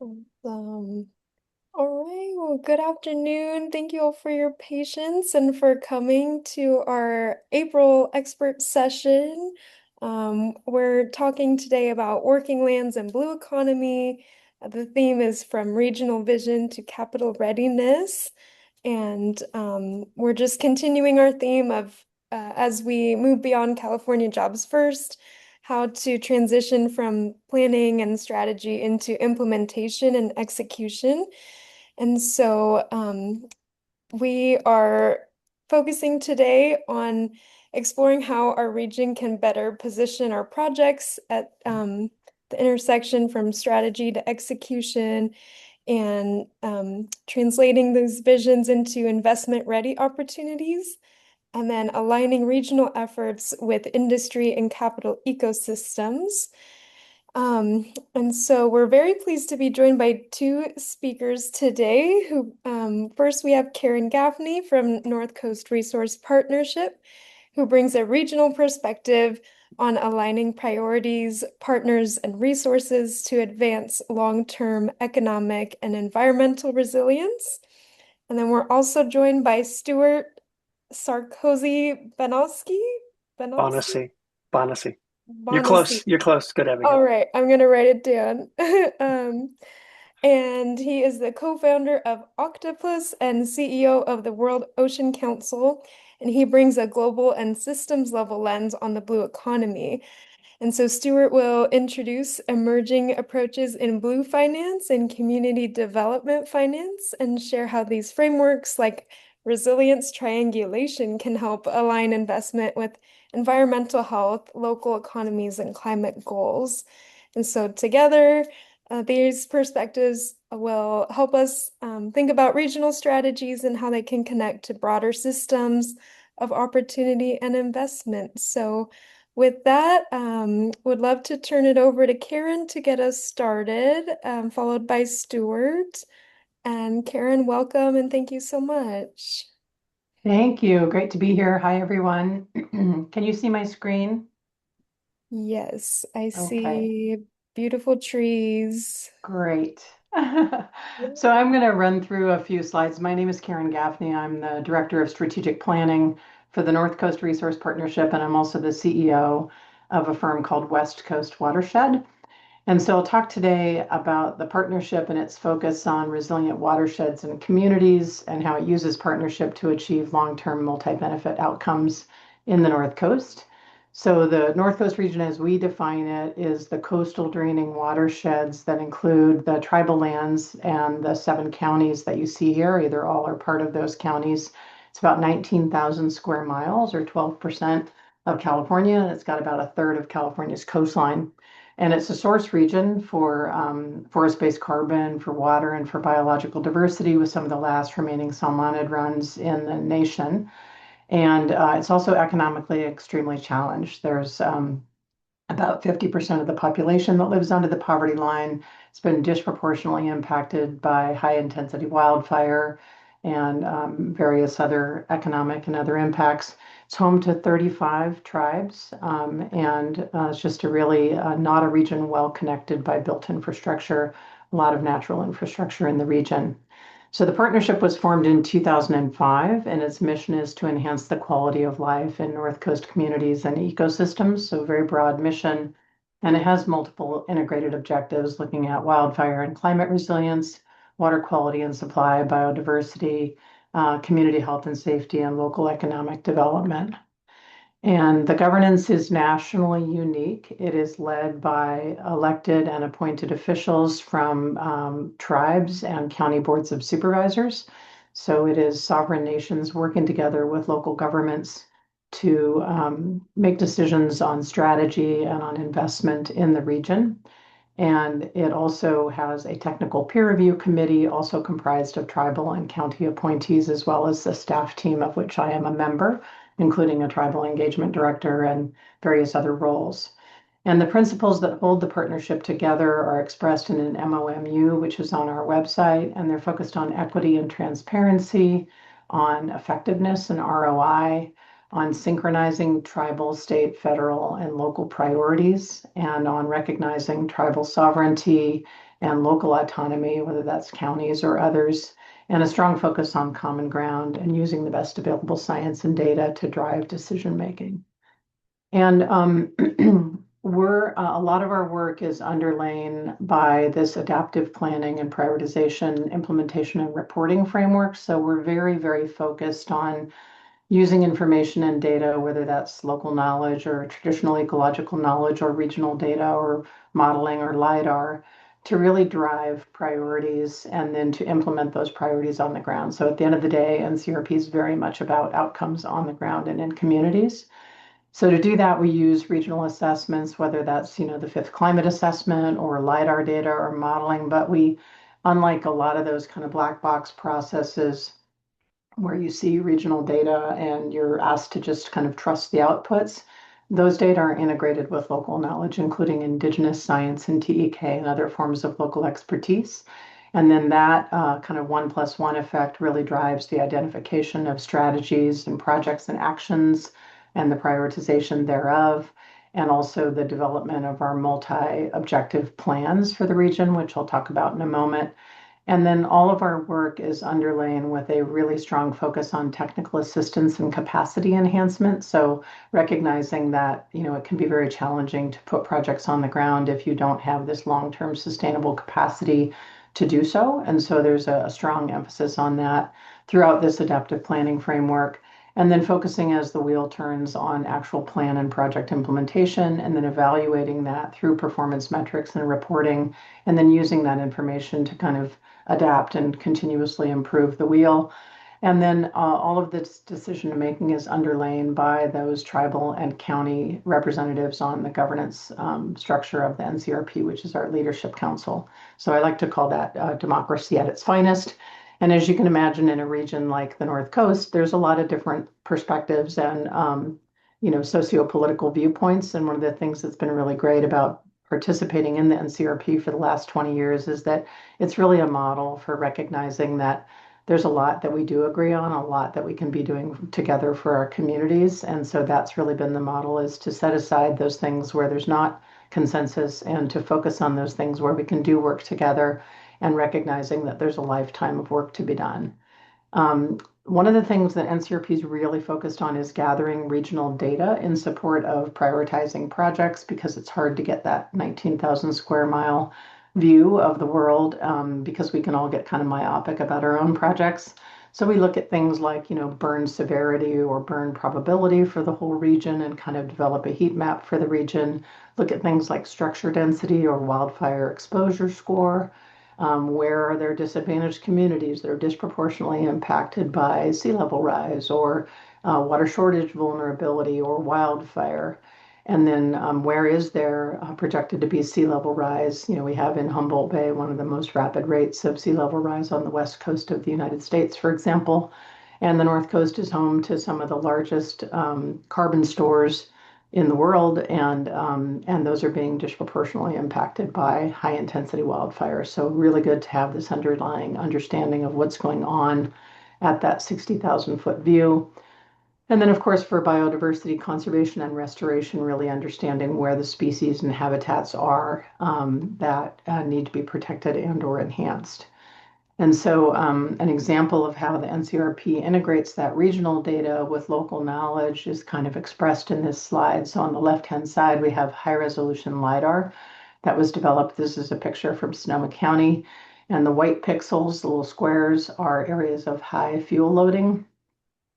Awesome. All right, well, good afternoon. Thank you all for your patience and for coming to our April expert session. We're talking today about working lands and blue economy. The theme is from regional vision to capital readiness. And we're just continuing our theme of as we move beyond California jobs first, how to transition from planning and strategy into implementation and execution. And so we are focusing today on exploring how our region can better position our projects at the intersection from strategy to execution and translating those visions into investment-ready opportunities, and then aligning regional efforts with industry and capital ecosystems. And so we're very pleased to be joined by two speakers today. First, we have Karen Gaffney from North Coast Resource Partnership, who brings a regional perspective on aligning priorities, partners, and resources to advance long-term economic and environmental resilience. And then we're also joined by Stuart Sarkozy Banowski. Banowski? Bonasi. Bonasi. You're Bonasi. close. You're close. Good, All Abigail. right, I'm gonna write it down. And he is the co-founder of Octopus and CEO of the World Ocean Council, and he brings a global and systems level lens on the blue economy. And so Stuart will introduce emerging approaches in blue finance and community development finance and share how these frameworks like resilience triangulation can help align investment with environmental health, local economies, and climate goals. And so together, these perspectives will help us think about regional strategies and how they can connect to broader systems of opportunity and investment. So with that, would love to turn it over to Karen to get us started, followed by Stuart. And Karen, welcome and thank you so much. Thank you. Great to be here. Hi, everyone. Can you see my screen? Yes, I Okay, see beautiful trees. great. Yeah. So I'm going to run through a few slides. My name is Karen Gaffney. I'm the Director of Strategic Planning for the North Coast Resource Partnership, and I'm also the CEO of a firm called West Coast Watershed. And so I'll talk today about the partnership and its focus on resilient watersheds and communities and how it uses partnership to achieve long-term multi-benefit outcomes in the North Coast. So the North Coast region, as we define it, is the coastal draining watersheds that include the tribal lands and the 7 counties that you see here, either all or part of those counties. It's about 19,000 square miles or 12% of California, and it's got about a third of California's coastline. And it's a source region for forest-based carbon, for water, and for biological diversity, with some of the last remaining salmonid runs in the nation. And it's also economically extremely challenged. There's about 50% of the population that lives under the poverty line. It's been disproportionately impacted by high intensity wildfire and various other economic and other impacts. It's home to 35 tribes, and it's just a really not a region well connected by built infrastructure, a lot of natural infrastructure in the region. So the partnership was formed in 2005, and its mission is to enhance the quality of life in North Coast communities and ecosystems. So very broad mission, and it has multiple integrated objectives looking at wildfire and climate resilience, water quality and supply, biodiversity, community health and safety, and local economic development. And the governance is nationally unique. It is led by elected and appointed officials from tribes and county boards of supervisors. So it is sovereign nations working together with local governments to make decisions on strategy and on investment in the region. And it also has a technical peer review committee, also comprised of tribal and county appointees, as well as the staff team, of which I am a member, including a tribal engagement director and various other roles. And the principles that hold the partnership together are expressed in an MOMU, which is on our website, and they're focused on equity and transparency, on effectiveness and ROI, on synchronizing tribal, state, federal, and local priorities, and on recognizing tribal sovereignty and local autonomy, whether that's counties or others, and a strong focus on common ground and using the best available science and data to drive decision making. And a lot of our work is underlain by this adaptive planning and prioritization, implementation, and reporting framework. So we're very, very focused on using information and data, whether that's local knowledge or traditional ecological knowledge or regional data or modeling or LIDAR, to really drive priorities and then to implement those priorities on the ground. So at the end of the day, NCRP is very much about outcomes on the ground and in communities. So to do that, we use regional assessments, whether that's, the fifth climate assessment or LIDAR data or modeling, but we, unlike a lot of those kind of black box processes where you see regional data and you're asked to just kind of trust the outputs, those data are integrated with local knowledge, including Indigenous science and TEK and other forms of local expertise. And then that kind of 1+1 effect really drives the identification of strategies and projects and actions and the prioritization thereof, and also the development of our multi-objective plans for the region, which I'll talk about in a moment. And then all of our work is underlain with a really strong focus on technical assistance and capacity enhancement. So recognizing that, it can be very challenging to put projects on the ground if you don't have this long-term sustainable capacity to do so. And so there's a strong emphasis on that throughout this adaptive planning framework. And then focusing as the wheel turns on actual plan and project implementation, and then evaluating that through performance metrics and reporting, and then using that information to kind of adapt and continuously improve the wheel. And then all of this decision making is underlain by those tribal and county representatives on the governance structure of the NCRP, which is our leadership council. So I like to call that democracy at its finest. And as you can imagine, in a region like the North Coast, there's a lot of different perspectives and socio-political viewpoints. And one of the things that's been really great about participating in the NCRP for the last 20 years is that it's really a model for recognizing that there's a lot that we do agree on, a lot that we can be doing together for our communities. And so that's really been the model, is to set aside those things where there's not consensus and to focus on those things where we can do work together, and recognizing that there's a lifetime of work to be done. One of the things that NCRP is really focused on is gathering regional data in support of prioritizing projects, because it's hard to get that 19,000 square mile view of the world, because we can all get kind of myopic about our own projects. So we look at things like, burn severity or burn probability for the whole region and kind of develop a heat map for the region. Look at things like structure density or wildfire exposure score. Where are there disadvantaged communities that are disproportionately impacted by sea level rise or water shortage vulnerability or wildfire? And then where is there projected to be sea level rise? We have in Humboldt Bay one of the most rapid rates of sea level rise on the west coast of the United States, for example. And the North Coast is home to some of the largest carbon stores in the world, and those are being disproportionately impacted by high intensity wildfires. So really good to have this underlying understanding of what's going on at that 60,000 foot view. And then, of course, for biodiversity conservation and restoration, really understanding where the species and habitats are that need to be protected and or enhanced. And so an example of how the NCRP integrates that regional data with local knowledge is kind of expressed in this slide. So on the left-hand side, we have high-resolution LIDAR that was developed. This is a picture from Sonoma County. And the white pixels, the little squares, are areas of high fuel loading.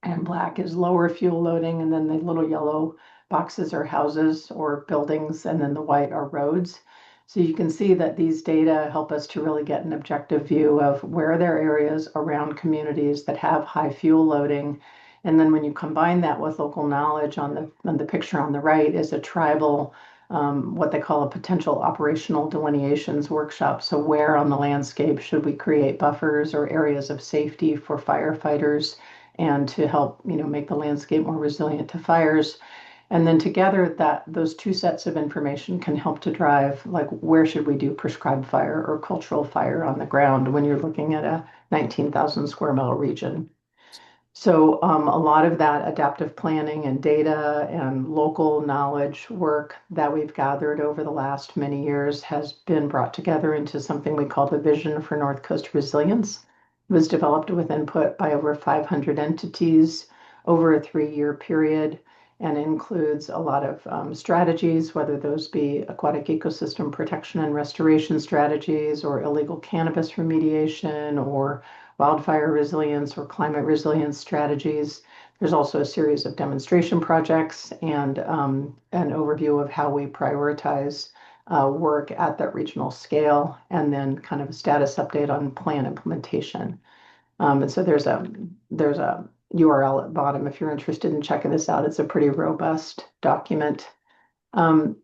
And black is lower fuel loading. And then the little yellow boxes are houses or buildings. And then the white are roads. So you can see that these data help us to really get an objective view of where there are areas around communities that have high fuel loading. And then when you combine that with local knowledge, on the picture on the right is a tribal, what they call a potential operational delineations workshop. So where on the landscape should we create buffers or areas of safety for firefighters and to help, make the landscape more resilient to fires. And then together, those two sets of information can help to drive, like, where should we do prescribed fire or cultural fire on the ground when you're looking at a 19,000 square mile region. So a lot of that adaptive planning and data and local knowledge work that we've gathered over the last many years has been brought together into something we call the Vision for North Coast Resilience. It was developed with input by over 500 entities over a 3-year period and includes a lot of strategies, whether those be aquatic ecosystem protection and restoration strategies or illegal cannabis remediation or wildfire resilience or climate resilience strategies. There's also a series of demonstration projects and an overview of how we prioritize work at that regional scale, and then kind of a status update on plan implementation. And so there's a URL at the bottom if you're interested in checking this out. It's a pretty robust document. Um,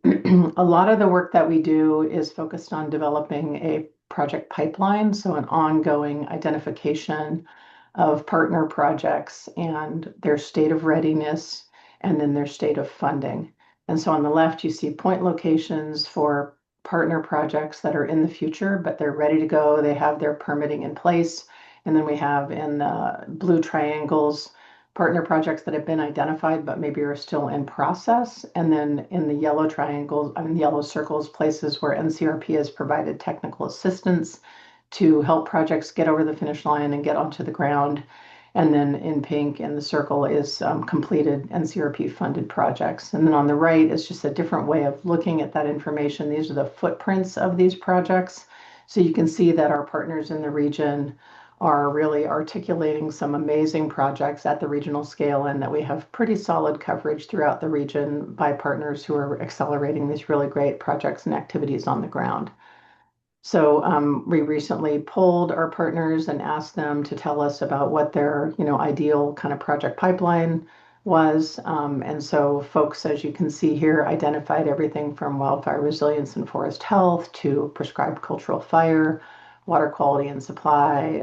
a lot of the work that we do is focused on developing a project pipeline, so an ongoing identification of partner projects and their state of readiness and then their state of funding. And so on the left, you see point locations for partner projects that are in the future, but they're ready to go. They have their permitting in place. And then we have in blue triangles partner projects that have been identified but maybe are still in process. And then in the yellow triangles, I mean, yellow circles, places where NCRP has provided technical assistance to help projects get over the finish line and get onto the ground. And then in pink in the circle is completed NCRP funded projects. And then on the right is just a different way of looking at that information. These are the footprints of these projects. So you can see that our partners in the region are really articulating some amazing projects at the regional scale, and that we have pretty solid coverage throughout the region by partners who are accelerating these really great projects and activities on the ground. So we recently polled our partners and asked them to tell us about what their, ideal kind of project pipeline was. And so folks, as you can see here, identified everything from wildfire resilience and forest health to prescribed cultural fire, water quality and supply,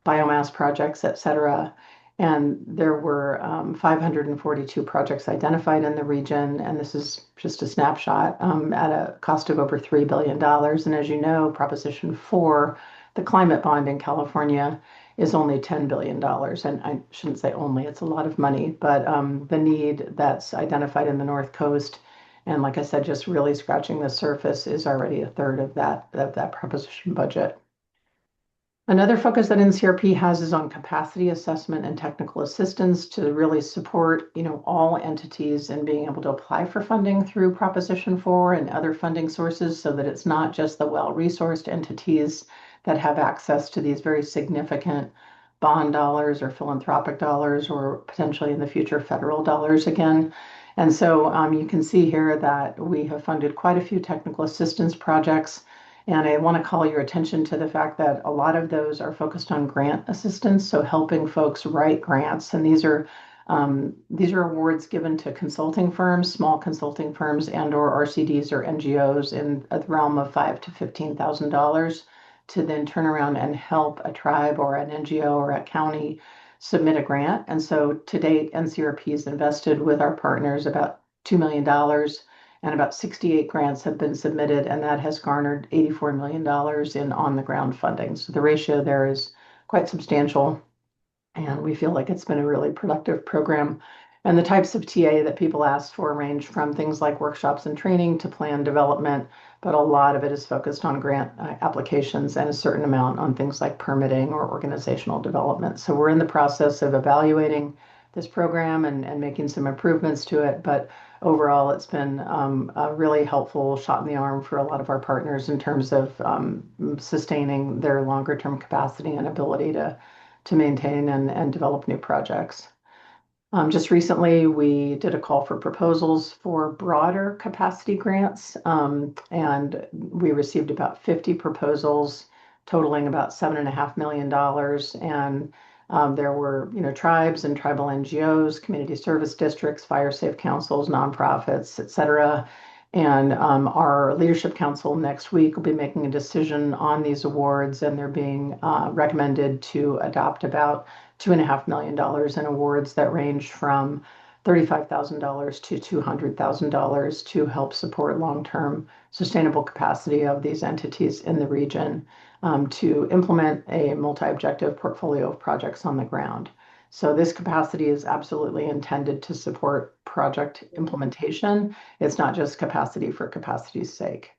biomass projects, et cetera. And there were 542 projects identified in the region, and this is just a snapshot at a cost of over $3 billion. And as you know, Proposition 4, the climate bond in California, is only $10 billion. And I shouldn't say only, it's a lot of money, but the need that's identified in the North Coast, and like I said, just really scratching the surface, is already a third of that proposition budget. Another focus that NCRP has is on capacity assessment and technical assistance to really support, all entities in being able to apply for funding through Proposition 4 and other funding sources, so that it's not just the well-resourced entities that have access to these very significant bond dollars or philanthropic dollars, or potentially in the future federal dollars again. And so you can see here that we have funded quite a few technical assistance projects. And I want to call your attention to the fact that a lot of those are focused on grant assistance, so helping folks write grants. And these are awards given to consulting firms, small consulting firms, and/or RCDs or NGOs in the realm of $5,000 to $15,000 to then turn around and help a tribe or an NGO or a county submit a grant. And so to date, NCRP has invested with our partners about $2 million, and about 68 grants have been submitted, and that has garnered $84 million in on-the-ground funding. So the ratio there is quite substantial, and we feel like it's been a really productive program. And the types of TA that people ask for range from things like workshops and training to plan development, but a lot of it is focused on grant applications and a certain amount on things like permitting or organizational development. So we're in the process of evaluating this program and making some improvements to it, but overall, it's been a really helpful shot in the arm for a lot of our partners in terms of sustaining their longer term capacity and ability to maintain and develop new projects. Just recently, we did a call for proposals for broader capacity grants, and we received about 50 proposals totaling about $7.5 million. And there were, tribes and tribal NGOs, community service districts, fire safe councils, nonprofits, et cetera. And our leadership council next week will be making a decision on these awards, and they're being recommended to adopt about $2.5 million in awards that range from $35,000 to $200,000 to help support long-term sustainable capacity of these entities in the region to implement a multi-objective portfolio of projects on the ground. So this capacity is absolutely intended to support project implementation. It's not just capacity for capacity's sake.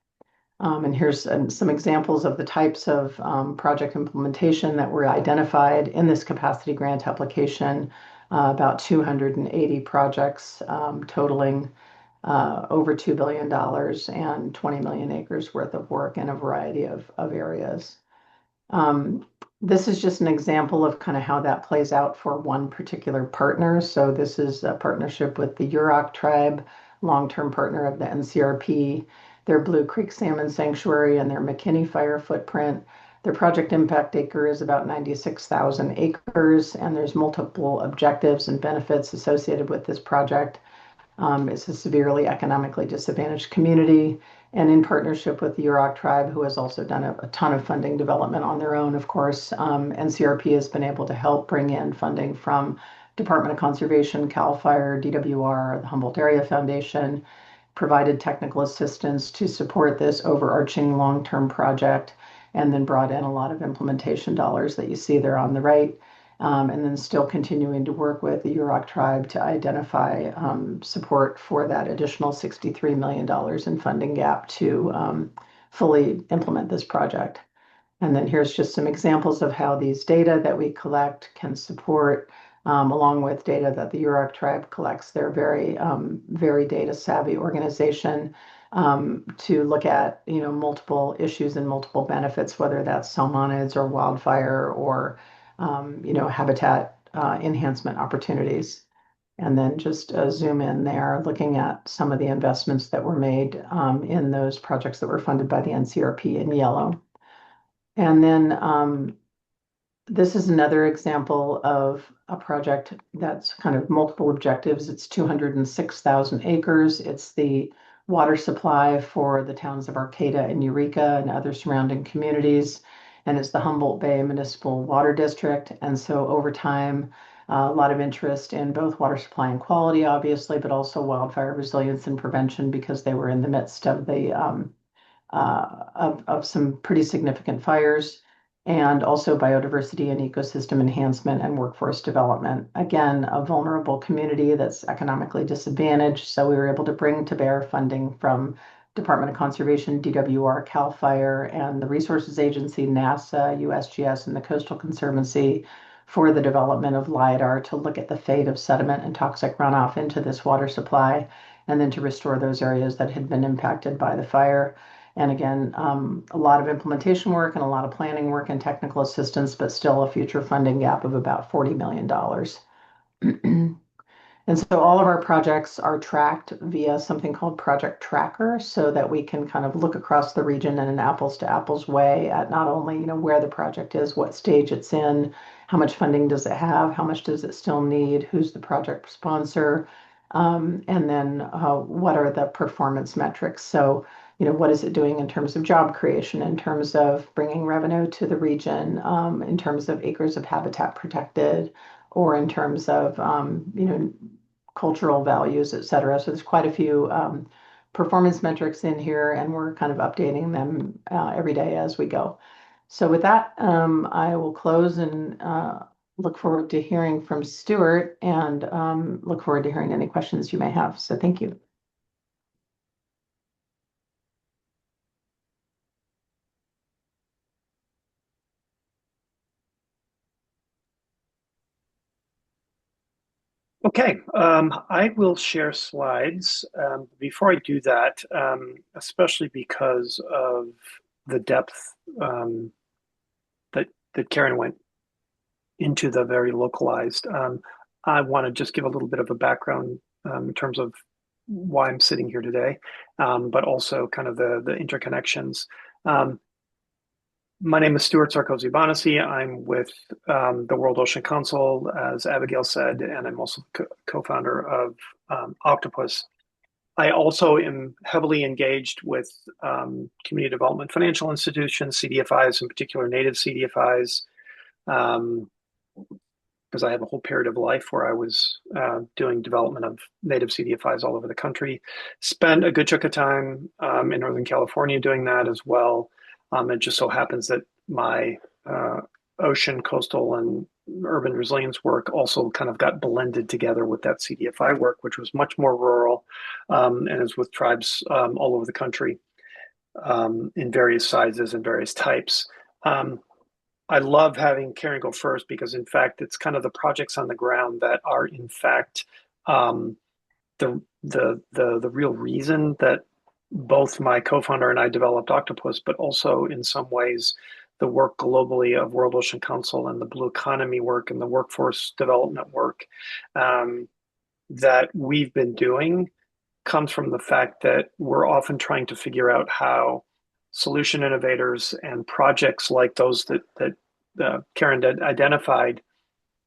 And here's some examples of the types of project implementation that were identified in this capacity grant application. About 280 projects totaling over $2 billion and 20 million acres worth of work in a variety of areas. Um, this is just an example of kind of how that plays out for one particular partner. So this is a partnership with the Yurok tribe, long-term partner of the NCRP, their Blue Creek Salmon Sanctuary, and their McKinney Fire footprint. Their project impact acre is about 96,000 acres, and there's multiple objectives and benefits associated with this project. It's a severely economically disadvantaged community, and in partnership with the Yurok tribe, who has also done a ton of funding development on their own, of course, NCRP has been able to help bring in funding from Department of Conservation, CAL FIRE, DWR, the Humboldt Area Foundation, provided technical assistance to support this overarching long-term project, and then brought in a lot of implementation dollars that you see there on the right. And then still continuing to work with the Yurok tribe to identify support for that additional $63 million in funding gap to fully implement this project. And then here's just some examples of how these data that we collect can support, along with data that the Yurok tribe collects. They're very data savvy organization, to look at, multiple issues and multiple benefits, whether that's salmonids or wildfire or, habitat enhancement opportunities. And then just zoom in there, looking at some of the investments that were made in those projects that were funded by the NCRP in yellow. And then this is another example of a project that's kind of multiple objectives. It's 206,000 acres. It's the water supply for the towns of Arcata and Eureka and other surrounding communities. And it's the Humboldt Bay Municipal Water District. And so over time, a lot of interest in both water supply and quality, obviously, but also wildfire resilience and prevention because they were in the midst of of some pretty significant fires, and also biodiversity and ecosystem enhancement and workforce development. Again, a vulnerable community that's economically disadvantaged. So we were able to bring to bear funding from Department of Conservation, DWR, CAL FIRE, and the Resources Agency, NASA, USGS, and the Coastal Conservancy for the development of LIDAR to look at the fate of sediment and toxic runoff into this water supply, and then to restore those areas that had been impacted by the fire. And again, a lot of implementation work and a lot of planning work and technical assistance, but still a future funding gap of about $40 million. And so all of our projects are tracked via something called Project Tracker, so that we can kind of look across the region in an apples to apples way at not only, where the project is, what stage it's in, how much funding does it have, how much does it still need, who's the project sponsor, and then what are the performance metrics. So, what is it doing in terms of job creation, in terms of bringing revenue to the region, in terms of acres of habitat protected, or in terms of, cultural values, et cetera. So there's quite a few performance metrics in here, and we're kind of updating them every day as we go. So with that, I will close and look forward to hearing from Stuart, and look forward to hearing any questions you may have. So thank you. Okay, I will share slides. Before I do that, especially because of the depth that Karen went into the very localized, I want to just give a little bit of a background in terms of why I'm sitting here today, but also kind of the interconnections. My name is Stuart Sarkozy-Bonasi. I'm with the World Ocean Council, as Abigail said, and I'm also co-founder of Octopus. I also am heavily engaged with community development financial institutions, CDFIs, in particular native CDFIs, because I have a whole period of life where I was doing development of native CDFIs all over the country. Spent a good chunk of time in Northern California doing that as well. It just so happens that my ocean, coastal, and urban resilience work also kind of got blended together with that CDFI work, which was much more rural and is with tribes all over the country in various sizes and various types. I love having Karen go first because, in fact, it's kind of the projects on the ground that are, in fact, um, the real reason that both my co-founder and I developed Octopus, but also in some ways the work globally of World Ocean Council and the blue economy work and the workforce development work um, that we've been doing comes from the fact that we're often trying to figure out how solution innovators and projects like those that Karen identified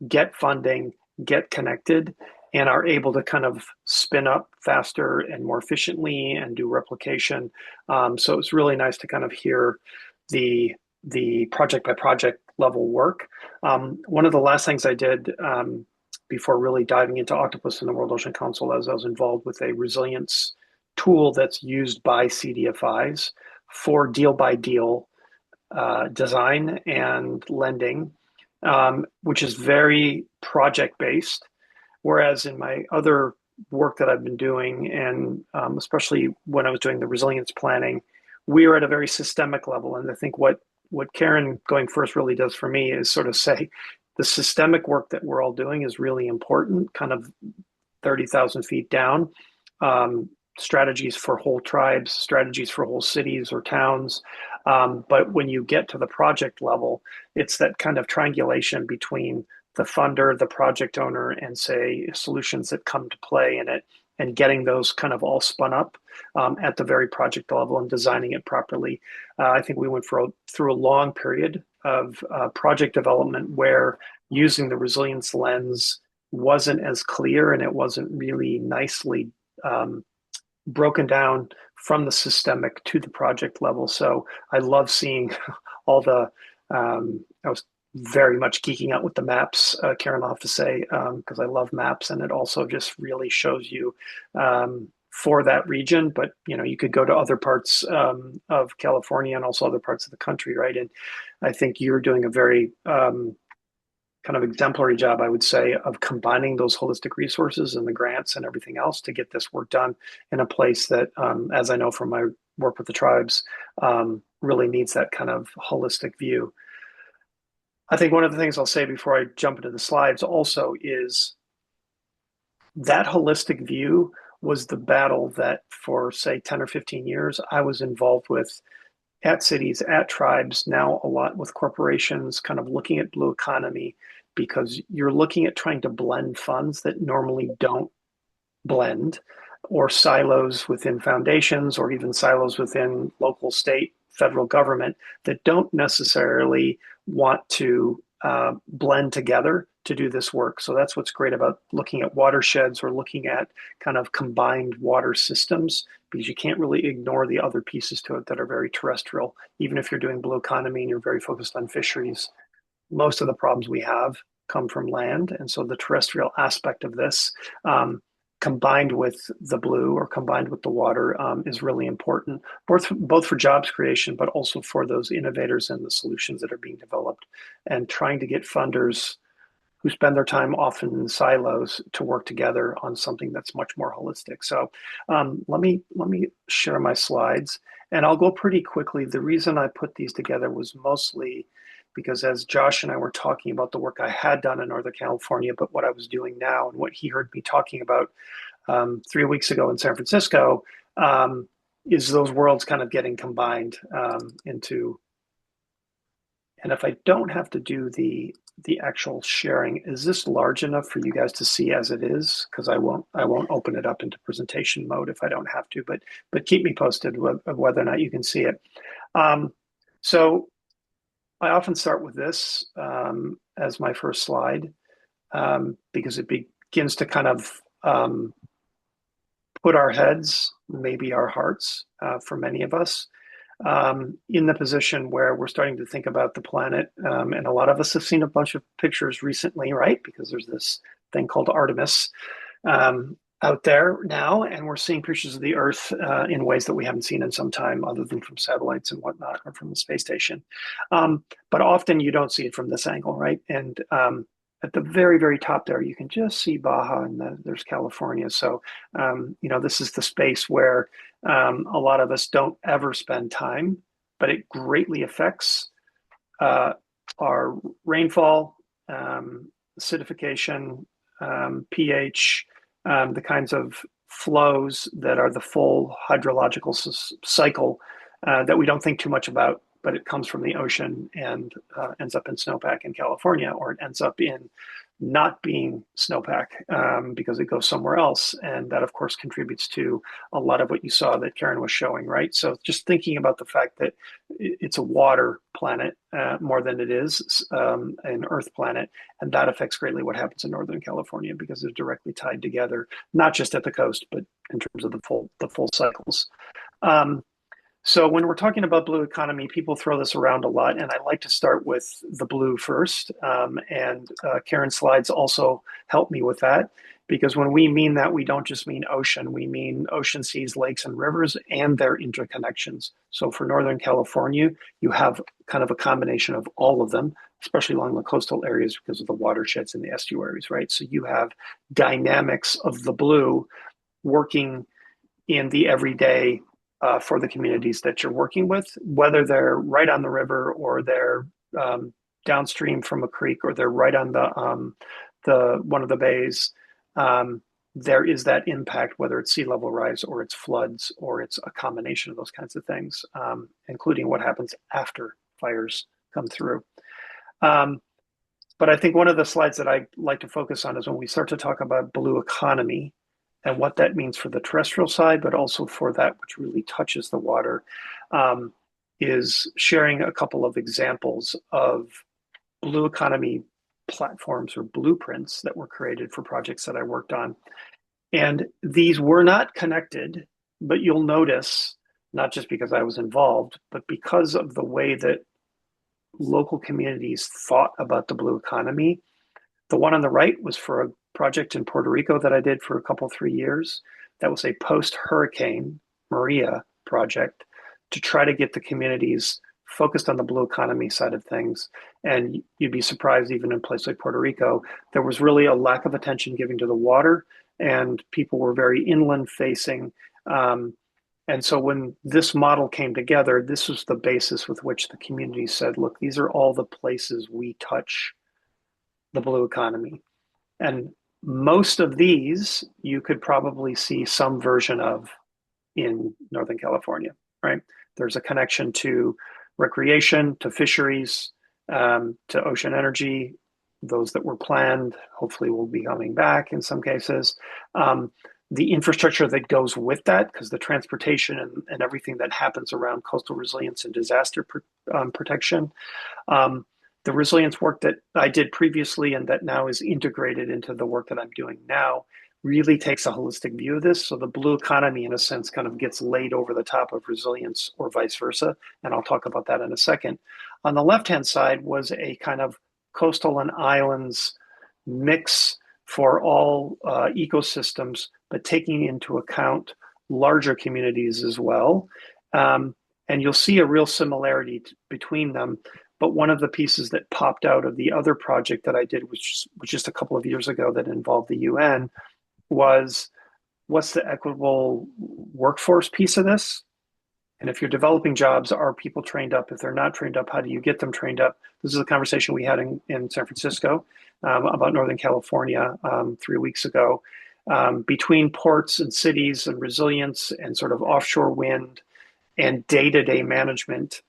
get funding, get connected, and are able to kind of spin up faster and more efficiently and do replication. So it's really nice to kind of hear the project by project level work. One of the last things I did before really diving into Octopus and the World Ocean Council, as I was involved with a resilience tool that's used by CDFIs for deal by deal design and lending, which is very project based. Whereas in my other work that I've been doing, and especially when I was doing the resilience planning, we are at a very systemic level. And I think what Karen going first really does for me is sort of say the systemic work that we're all doing is really important, kind of 30,000 feet down. Strategies for whole tribes, strategies for whole cities or towns. But when you get to the project level, it's that kind of triangulation between the funder, the project owner, and say solutions that come to play in it, and getting those kind of all spun up at the very project level and designing it properly. I think we went through a long period of project development where using the resilience lens wasn't as clear and it wasn't really nicely broken down from the systemic to the project level. So I love seeing all the, I was very much geeking out with the maps, Karen, I'll have to say, because I love maps and it also just really shows you for that region. But, you know, you could go to other parts of California and also other parts of the country, right? And I think you're doing a very kind of exemplary job, I would say, of combining those holistic resources and the grants and everything else to get this work done in a place that, as I know from my work with the tribes, really needs that kind of holistic view. I think one of the things I'll say before I jump into the slides also is that holistic view was the battle that for, say, 10 or 15 years, I was involved with at cities, at tribes, now a lot with corporations, kind of looking at blue economy, because you're looking at trying to blend funds that normally don't blend, or silos within foundations, or even silos within local, state, federal government that don't necessarily want to blend together to do this work. So that's what's great about looking at watersheds or looking at kind of combined water systems, because you can't really ignore the other pieces to it that are very terrestrial. Even if you're doing blue economy and you're very focused on fisheries, most of the problems we have come from land. And so the terrestrial aspect of this, combined with the blue or combined with the water, is really important, both for jobs creation, but also for those innovators and the solutions that are being developed, and trying to get funders who spend their time often in silos to work together on something that's much more holistic. So let me share my slides, and I'll go pretty quickly. The reason I put these together was mostly because as Josh and I were talking about the work I had done in Northern California, but what I was doing now and what he heard me talking about 3 weeks ago in San Francisco, is those worlds kind of getting combined into. And if I don't have to do the actual sharing, is this large enough for you guys to see as it is? Because I won't open it up into presentation mode if I don't have to, but keep me posted of whether or not you can see it. So I often start with this as my first slide because it begins to kind of put our heads, maybe our hearts, for many of us, in the position where we're starting to think about the planet. And a lot of us have seen a bunch of pictures recently, right? Because there's this thing called Artemis. out there now, and we're seeing pictures of the Earth in ways that we haven't seen in some time, other than from satellites and whatnot, or from the space station. But often you don't see it from this angle, right? And at the very, very top there, you can just see Baja, and there's California. So, this is the space where a lot of us don't ever spend time, but it greatly affects our rainfall, acidification, pH, the kinds of flows that are the full hydrological cycle that we don't think too much about, but it comes from the ocean and ends up in snowpack in California, or it ends up in not being snowpack because it goes somewhere else. And that, of course, contributes to a lot of what you saw that Karen was showing, right? So just thinking about the fact that it's a water planet more than it is an Earth planet, and that affects greatly what happens in Northern California because they're directly tied together, not just at the coast, but in terms of the full cycles. So when we're talking about blue economy, people throw this around a lot, and I like to start with the blue first. And Karen's slides also help me with that, because when we mean that, we don't just mean ocean. We mean ocean, seas, lakes, and rivers, and their interconnections. So for Northern California, you have kind of a combination of all of them, especially along the coastal areas because of the watersheds and the estuaries, right? So you have dynamics of the blue working in the everyday for the communities that you're working with, whether they're right on the river or they're downstream from a creek or they're right on the one of the bays. There is that impact, whether it's sea level rise or it's floods or it's a combination of those kinds of things, including what happens after fires come through. But I think one of the slides that I like to focus on is when we start to talk about blue economy and what that means for the terrestrial side, but also for that which really touches the water, is sharing a couple of examples of blue economy platforms or blueprints that were created for projects that I worked on. And these were not connected, but you'll notice, not just because I was involved, but because of the way that local communities thought about the blue economy. The one on the right was for a project in Puerto Rico that I did for a couple, 3 years. That was a post-Hurricane Maria project to try to get the communities focused on the blue economy side of things. And you'd be surprised, even in a place like Puerto Rico, there was really a lack of attention given to the water, and people were very inland facing. And so when this model came together, this was the basis with which the community said, look, these are all the places we touch the blue economy. And most of these you could probably see some version of in Northern California, right? There's a connection to recreation, to fisheries, to ocean energy. Those that were planned hopefully will be coming back in some cases. The infrastructure that goes with that, because the transportation and everything that happens around coastal resilience and disaster protection. The resilience work that I did previously and that now is integrated into the work that I'm doing now really takes a holistic view of this. So the blue economy, in a sense, kind of gets laid over the top of resilience or vice versa. And I'll talk about that in a second. On the left-hand side was a kind of coastal and islands mix for all ecosystems, but taking into account larger communities as well. And you'll see a real similarity between them. But one of the pieces that popped out of the other project that I did, which was just a couple of years ago that involved the UN, was what's the equitable workforce piece of this? And if you're developing jobs, are people trained up? If they're not trained up, how do you get them trained up? This is a conversation we had in San Francisco about Northern California 3 weeks ago. Between ports and cities and resilience and sort of offshore wind and day-to-day management,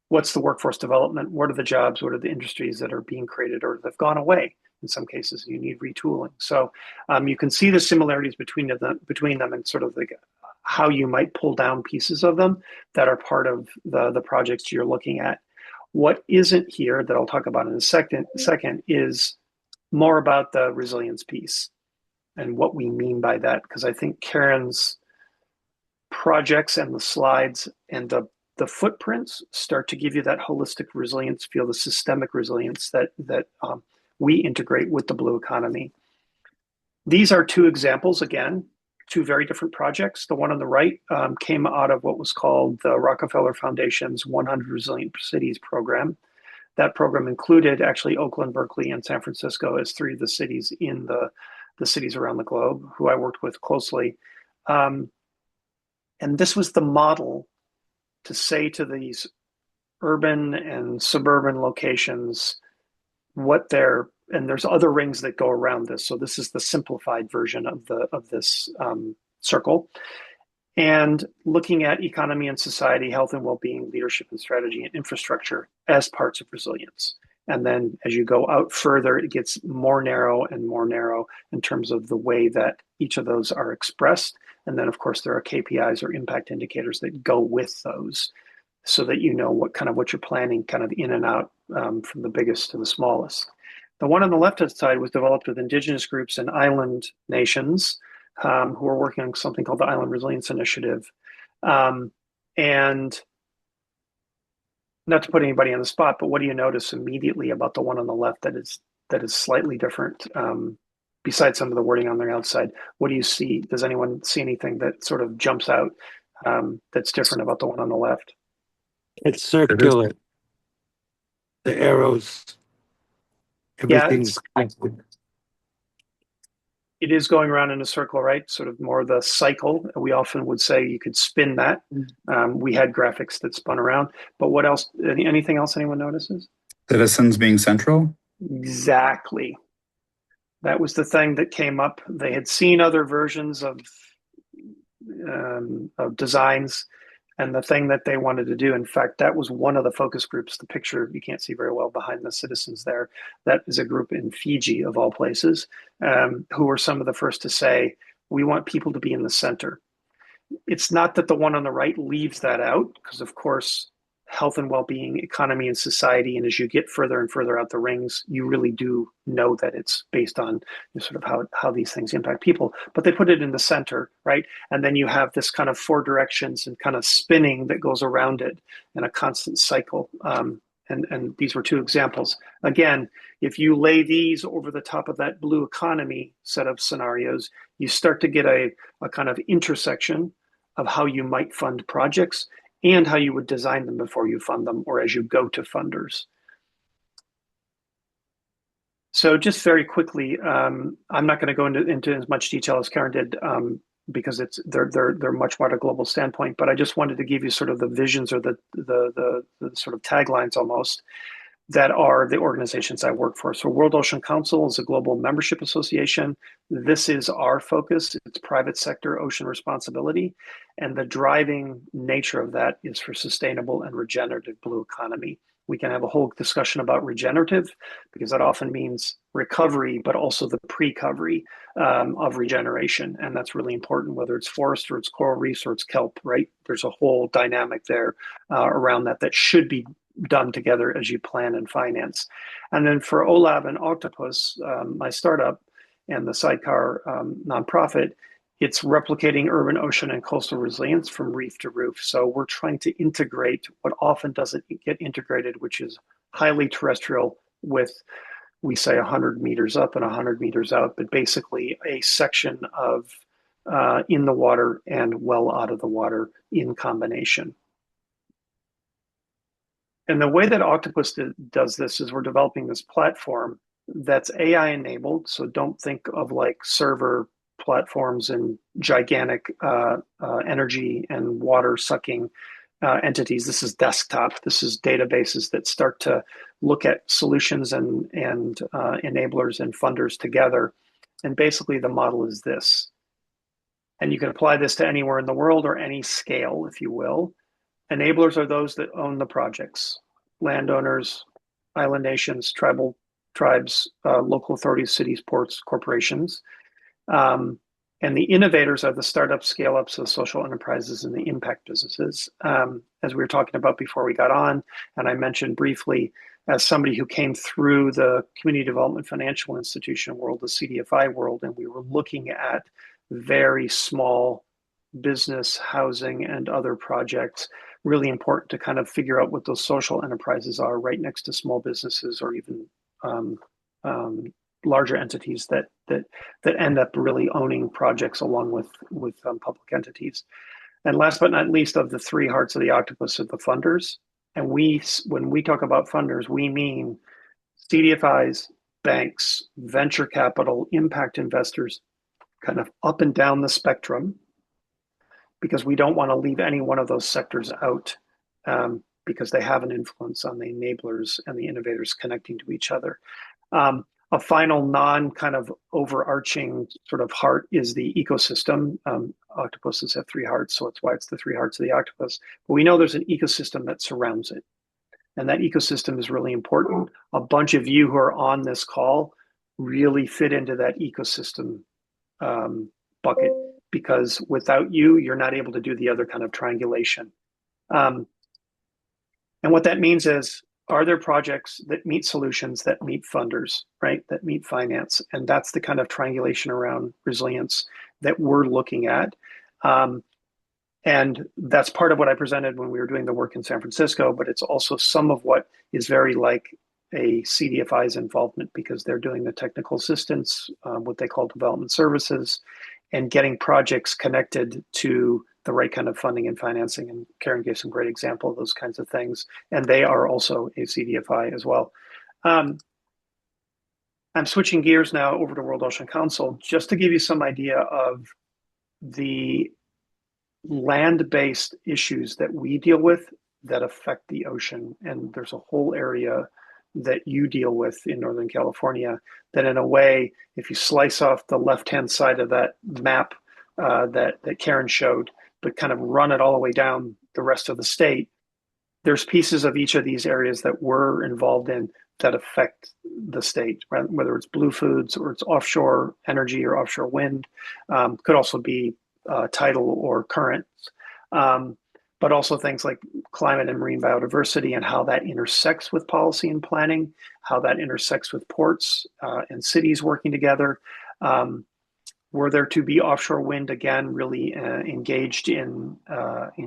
what's the workforce development? What are the jobs? What are the industries that are being created or that have gone away? In some cases, you need retooling. So you can see the similarities between them and sort of like how you might pull down pieces of them that are part of the projects you're looking at. What isn't here that I'll talk about in a second is more about the resilience piece and what we mean by that, because I think Karen's projects and the slides and the footprints start to give you that holistic resilience feel, the systemic resilience that we integrate with the blue economy. These are two examples, again, two very different projects. The one on the right came out of what was called the Rockefeller Foundation's 100 Resilient Cities program. That program included actually Oakland, Berkeley, and San Francisco as three of the cities in the cities around the globe who I worked with closely. And this was the model to say to these urban and suburban locations what they're, and there's other rings that go around this. So this is the simplified version of this circle. And looking at economy and society, health and well-being, leadership and strategy, and infrastructure as parts of resilience. And then as you go out further, it gets more narrow and more narrow in terms of the way that each of those are expressed. And then, of course, there are KPIs or impact indicators that go with those so that you know what you're planning kind of in and out from the biggest to the smallest. The one on the left-hand side was developed with indigenous groups and island nations who are working on something called the Island Resilience Initiative. And not to put anybody on the spot, but what do you notice immediately about the one on the left that is slightly different? Besides some of the wording on the outside, what do you see? Does anyone see anything that sort of jumps out that's different about the one on the left? It's circular. The arrows, everything's connected. It is going around in a circle, right? Sort of more the cycle. We often would say you could spin that. We had graphics that spun around. But what else? Anything else anyone notices? Citizens being central? Exactly. That was the thing that came up. They had seen other versions of designs, and the thing that they wanted to do, in fact, that was one of the focus groups. The picture you can't see very well behind the citizens there. That is a group in Fiji, of all places, who were some of the first to say, we want people to be in the center. It's not that the one on the right leaves that out, because of course, health and well-being, economy and society, and as you get further and further out the rings, you really do know that it's based on sort of how these things impact people. But they put it in the center, right? And then you have this kind of four directions and kind of spinning that goes around it in a constant cycle. And these were two examples. Again, if you lay these over the top of that blue economy set of scenarios, you start to get a kind of intersection of how you might fund projects and how you would design them before you fund them or as you go to funders. So just very quickly, I'm not going to go into as much detail as Karen did because they're much more at a global standpoint, but I just wanted to give you sort of the visions or the sort of taglines almost that are the organizations I work for. So World Ocean Council is a global membership association. This is our focus. It's private sector ocean responsibility. And the driving nature of that is for sustainable and regenerative blue economy. We can have a whole discussion about regenerative because that often means recovery, but also the pre-covery of regeneration. And that's really important, whether it's forest or it's coral reefs or it's kelp, right? There's a whole dynamic there around that should be done together as you plan and finance. And then for OLAB and Octopus, my startup and the sidecar nonprofit, it's replicating urban, ocean, and coastal resilience from reef to roof. So we're trying to integrate what often doesn't get integrated, which is highly terrestrial with, we say 100 meters up and 100 meters out, but basically a section of in the water and well out of the water in combination. And the way that Octopus does this is we're developing this platform that's AI enabled. So don't think of like server platforms and gigantic energy and water sucking entities. This is desktop. This is databases that start to look at solutions and enablers and funders together. And basically the model is this. And you can apply this to anywhere in the world or any scale, if you will. Enablers are those that own the projects, landowners, island nations, tribes, local authorities, cities, ports, corporations. And the innovators are the startups, scale-ups, the social enterprises, and the impact businesses. As we were talking about before we got on, and I mentioned briefly, as somebody who came through the Community Development Financial Institution world, the CDFI world, and we were looking at very small business, housing, and other projects, really important to kind of figure out what those social enterprises are right next to small businesses or even larger entities that end up really owning projects along with public entities. And last but not least, of the three hearts of the octopus are the funders. And when we talk about funders, we mean CDFIs, banks, venture capital, impact investors, kind of up and down the spectrum, because we don't want to leave any one of those sectors out, because they have an influence on the enablers and the innovators connecting to each other. A final non-kind of overarching sort of heart is the ecosystem. Octopuses have three hearts, so it's why it's the three hearts of the octopus. But we know there's an ecosystem that surrounds it. And that ecosystem is really important. A bunch of you who are on this call really fit into that ecosystem bucket, because without you, you're not able to do the other kind of triangulation. And what that means is, are there projects that meet solutions, that meet funders, right? That meet finance? And that's the kind of triangulation around resilience that we're looking at. And that's part of what I presented when we were doing the work in San Francisco, but it's also some of what is very like a CDFI's involvement, because they're doing the technical assistance, what they call development services, and getting projects connected to the right kind of funding and financing. And Karen gave some great example of those kinds of things. And they are also a CDFI as well. I'm switching gears now over to World Ocean Council, just to give you some idea of the land-based issues that we deal with that affect the ocean. And there's a whole area that you deal with in Northern California that, in a way, if you slice off the left-hand side of that map that Karen showed, but kind of run it all the way down the rest of the state, there's pieces of each of these areas that we're involved in that affect the state, right? Whether it's blue foods or it's offshore energy or offshore wind, could also be tidal or currents, but also things like climate and marine biodiversity and how that intersects with policy and planning, how that intersects with ports and cities working together. Were there to be offshore wind again really engaged in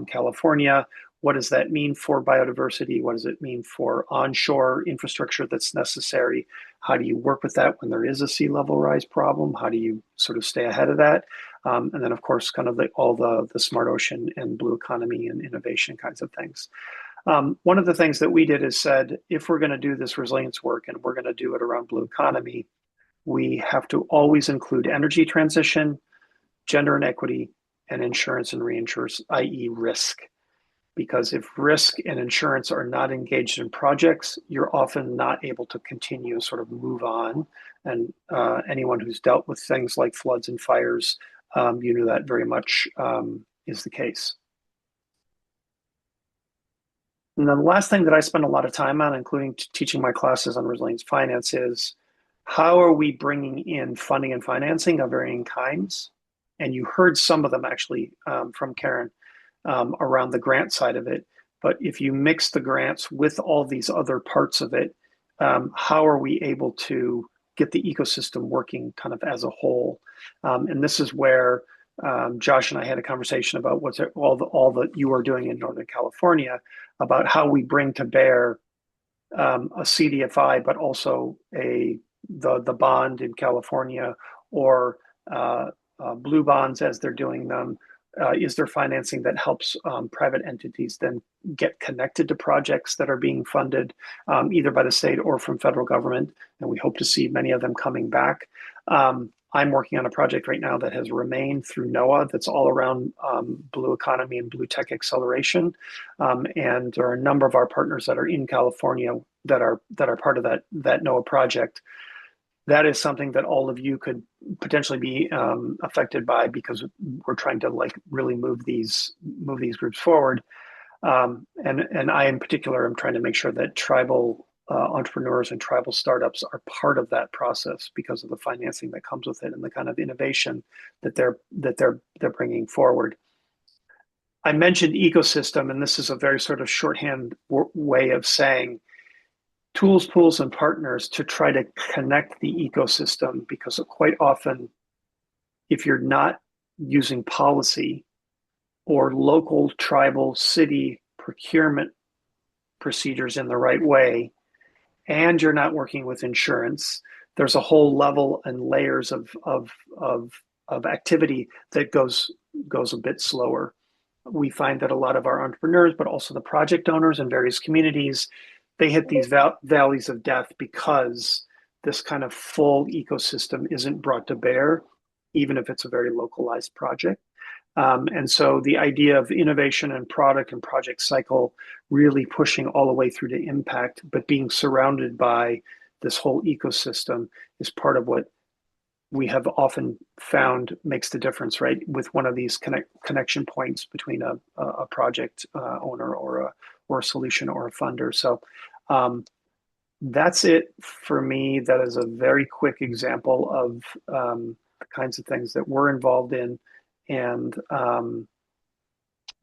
California? What does that mean for biodiversity? What does it mean for onshore infrastructure that's necessary? How do you work with that when there is a sea level rise problem? How do you sort of stay ahead of that? And then, of course, kind of all the smart ocean and blue economy and innovation kinds of things. One of the things that we did is said, if we're going to do this resilience work and we're going to do it around blue economy, we have to always include energy transition, gender and equity, and insurance and reinsurance, i.e. risk. Because if risk and insurance are not engaged in projects, you're often not able to continue, sort of move on. And anyone who's dealt with things like floods and fires, you know that very much is the case. And then the last thing that I spend a lot of time on, including teaching my classes on resilience finance, is how are we bringing in funding and financing of varying kinds? And you heard some of them actually from Karen around the grant side of it. But if you mix the grants with all these other parts of it, how are we able to get the ecosystem working kind of as a whole? And this is where Josh and I had a conversation about what's all that you are doing in Northern California, about how we bring to bear a CDFI, but also the bond in California, or blue bonds as they're doing them. Is there financing that helps private entities then get connected to projects that are being funded either by the state or from federal government? And we hope to see many of them coming back. I'm working on a project right now that has remained through NOAA that's all around blue economy and blue tech acceleration. And there are a number of our partners that are in California that are part of that NOAA project. That is something that all of you could potentially be affected by, because we're trying to really move these groups forward. And I, in particular, am trying to make sure that tribal entrepreneurs and tribal startups are part of that process because of the financing that comes with it and the kind of innovation that they're bringing forward. I mentioned ecosystem, and this is a very sort of shorthand way of saying tools, pools, and partners to try to connect the ecosystem, because quite often, if you're not using policy or local, tribal, city procurement procedures in the right way, and you're not working with insurance, there's a whole level and layers of activity that goes a bit slower. We find that a lot of our entrepreneurs, but also the project owners in various communities, they hit these valleys of death because this kind of full ecosystem isn't brought to bear, even if it's a very localized project. And so the idea of innovation and product and project cycle really pushing all the way through to impact, but being surrounded by this whole ecosystem is part of what we have often found makes the difference, right? With one of these connection points between a project owner or a solution or a funder. So that's it for me. That is a very quick example of the kinds of things that we're involved in, and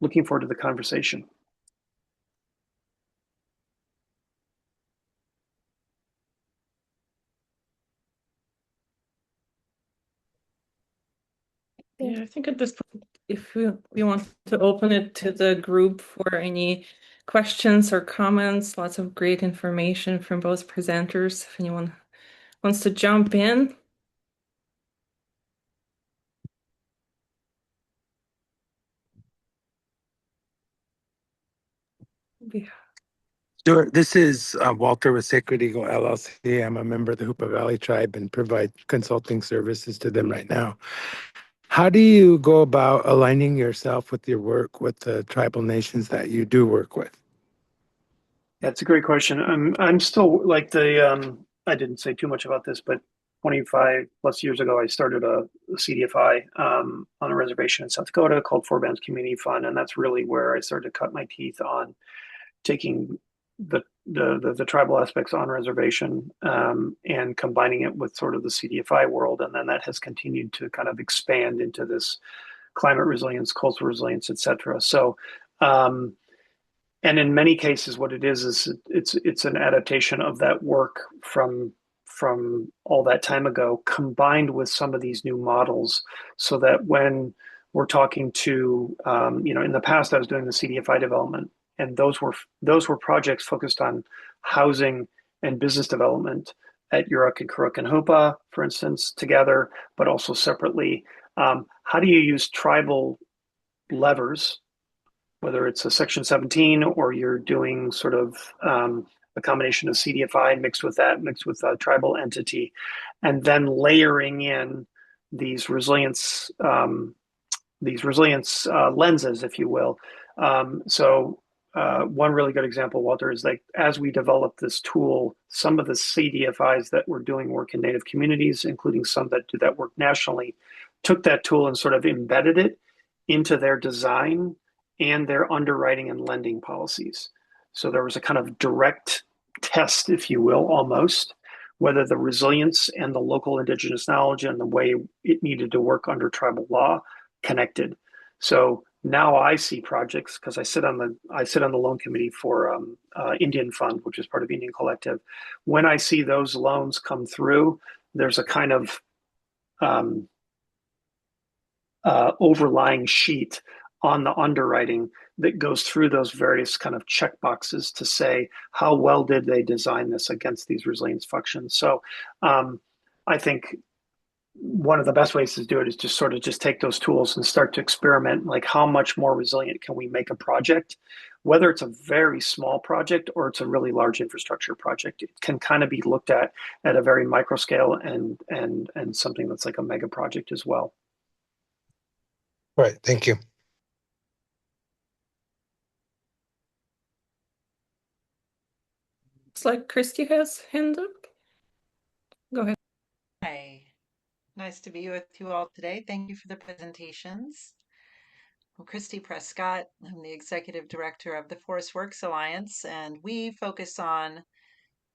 looking forward to the conversation. Yeah, I think at this point, if we want to open it to the group for any questions or comments, lots of great information from both presenters. If anyone wants to jump in. Yeah. Sure. This is Walter with Sacred Eagle LLC. I'm a member of the Hoopa Valley Tribe and provide consulting services to them right now. How do you go about aligning yourself with your work with the tribal nations that you do work with? That's a great question. I'm still like I didn't say too much about this, but 25 plus years ago, I started a CDFI on a reservation in South Dakota called Four Bands Community Fund, and that's really where I started to cut my teeth on taking the tribal aspects on reservation and combining it with sort of the CDFI world, and then that has continued to kind of expand into this climate resilience, coastal resilience, et cetera. So. And in many cases, what it is it's an adaptation of that work from all that time ago, combined with some of these new models, so that when we're talking to, in the past, I was doing the CDFI development, and those were projects focused on housing and business development at Yurok and Kuruk and Hoopa, for instance, together, but also separately. How do you use tribal levers, whether it's a Section 17 or you're doing sort of a combination of CDFI mixed with a tribal entity, and then layering in these resilience lenses, if you will. One really good example, Walter, is like as we developed this tool, some of the CDFIs that were doing work in Native communities, including some that do that work nationally, took that tool and sort of embedded it into their design and their underwriting and lending policies. So there was a kind of direct test, if you will, almost, whether the resilience and the local indigenous knowledge and the way it needed to work under tribal law connected. So now I see projects, because I sit on the loan committee for Indian Fund, which is part of Indian Collective. When I see those loans come through, there's a kind of overlying sheet on the underwriting that goes through those various kind of check boxes to say how well did they design this against these resilience functions. So I think one of the best ways to do it is just sort of just take those tools and start to experiment, like how much more resilient can we make a project, whether it's a very small project or it's a really large infrastructure project. It can kind of be looked at a very micro scale and something that's like a mega project as well. Right. Thank you. Looks like Christy has hand up. Go ahead. Hi, nice to be with you all today. Thank you for the presentations. I'm Christy Prescott. I'm the Executive Director of the Forest Works Alliance, and we focus on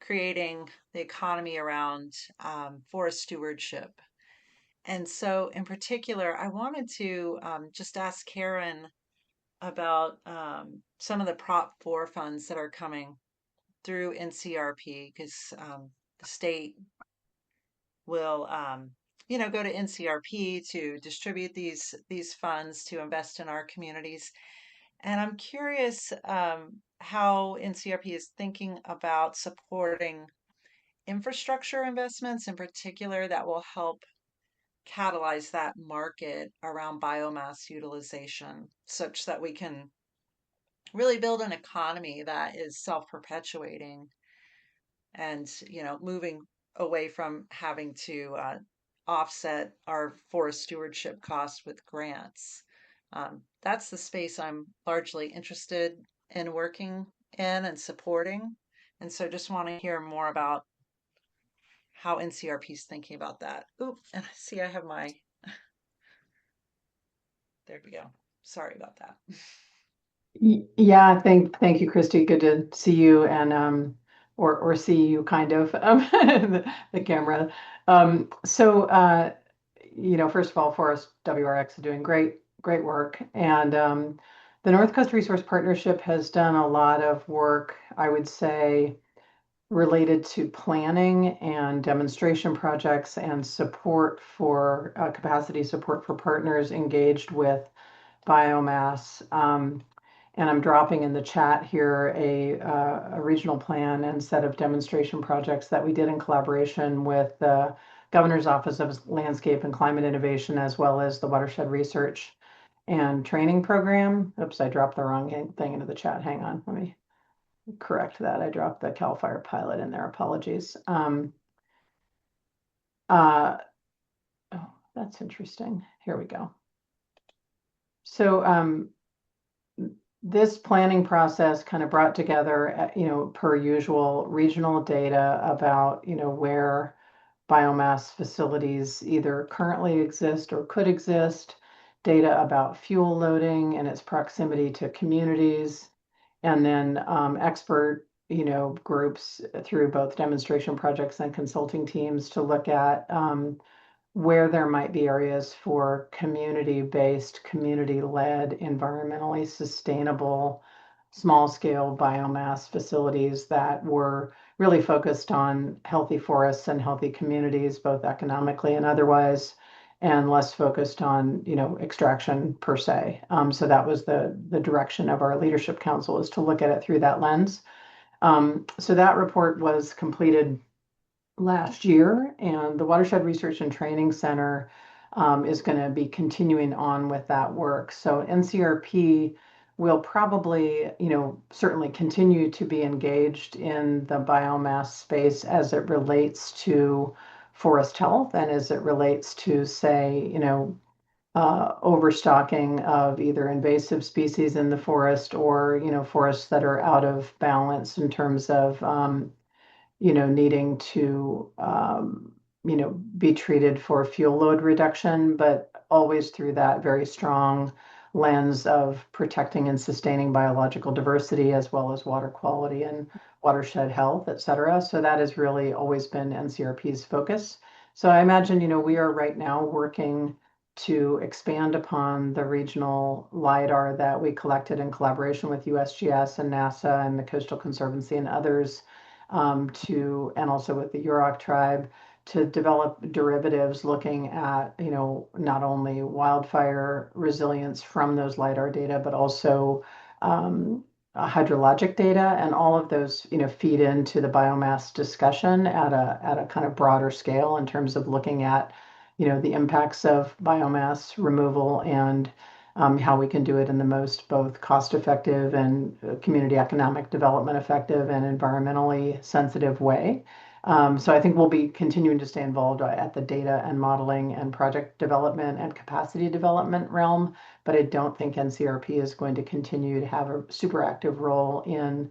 creating the economy around forest stewardship. And so, in particular, I wanted to just ask Karen about some of the Prop 4 funds that are coming through NCRP, because the state will go to NCRP to distribute these funds to invest in our communities. And I'm curious how NCRP is thinking about supporting infrastructure investments in particular that will help catalyze that market around biomass utilization such that we can really build an economy that is self-perpetuating and moving away from having to offset our forest stewardship costs with grants. That's the space I'm largely interested in working in and supporting. And so just want to hear more about how NCRP is thinking about that. Oop, and I see I have my, there we go. Sorry about that. Yeah, thank you, Christy. Good to see you and or see you kind of the camera. First of all, Forest WRX is doing great work, and the North Coast Resource Partnership has done a lot of work, I would say, related to planning and demonstration projects and support for capacity support for partners engaged with biomass. And I'm dropping in the chat here a regional plan and set of demonstration projects that we did in collaboration with the Governor's Office of Landscape and Climate Innovation, as well as the Watershed Research and Training Program. Oops, I dropped the wrong thing into the chat. Hang on, let me correct that. I dropped the CAL FIRE pilot in there. Apologies. Oh, that's interesting. Here we go. So this planning process kind of brought together, per usual, regional data about, where biomass facilities either currently exist or could exist, data about fuel loading and its proximity to communities, and then expert, groups through both demonstration projects and consulting teams to look at where there might be areas for community-based, community-led, environmentally sustainable, small-scale biomass facilities that were really focused on healthy forests and healthy communities, both economically and otherwise, and less focused on, extraction per se. So that was the direction of our leadership council, is to look at it through that lens. So that report was completed last year, and the Watershed Research and Training Center is going to be continuing on with that work. So NCRP will probably, certainly continue to be engaged in the biomass space as it relates to forest health and as it relates to, say, overstocking of either invasive species in the forest or, forests that are out of balance in terms of needing to, be treated for fuel load reduction, but always through that very strong lens of protecting and sustaining biological diversity as well as water quality and watershed health, et cetera. So that has really always been NCRP's focus. So I imagine, we are right now working to expand upon the regional LiDAR that we collected in collaboration with USGS and NASA and the Coastal Conservancy and others, and also with the Yurok tribe, to develop derivatives looking at, not only wildfire resilience from those LiDAR data, but also hydrologic data, and all of those, feed into the biomass discussion at a kind of broader scale in terms of looking at, the impacts of biomass removal and how we can do it in the most both cost-effective and community economic development effective and environmentally sensitive way. So I think we'll be continuing to stay involved at the data and modeling and project development and capacity development realm, but I don't think NCRP is going to continue to have a super active role in,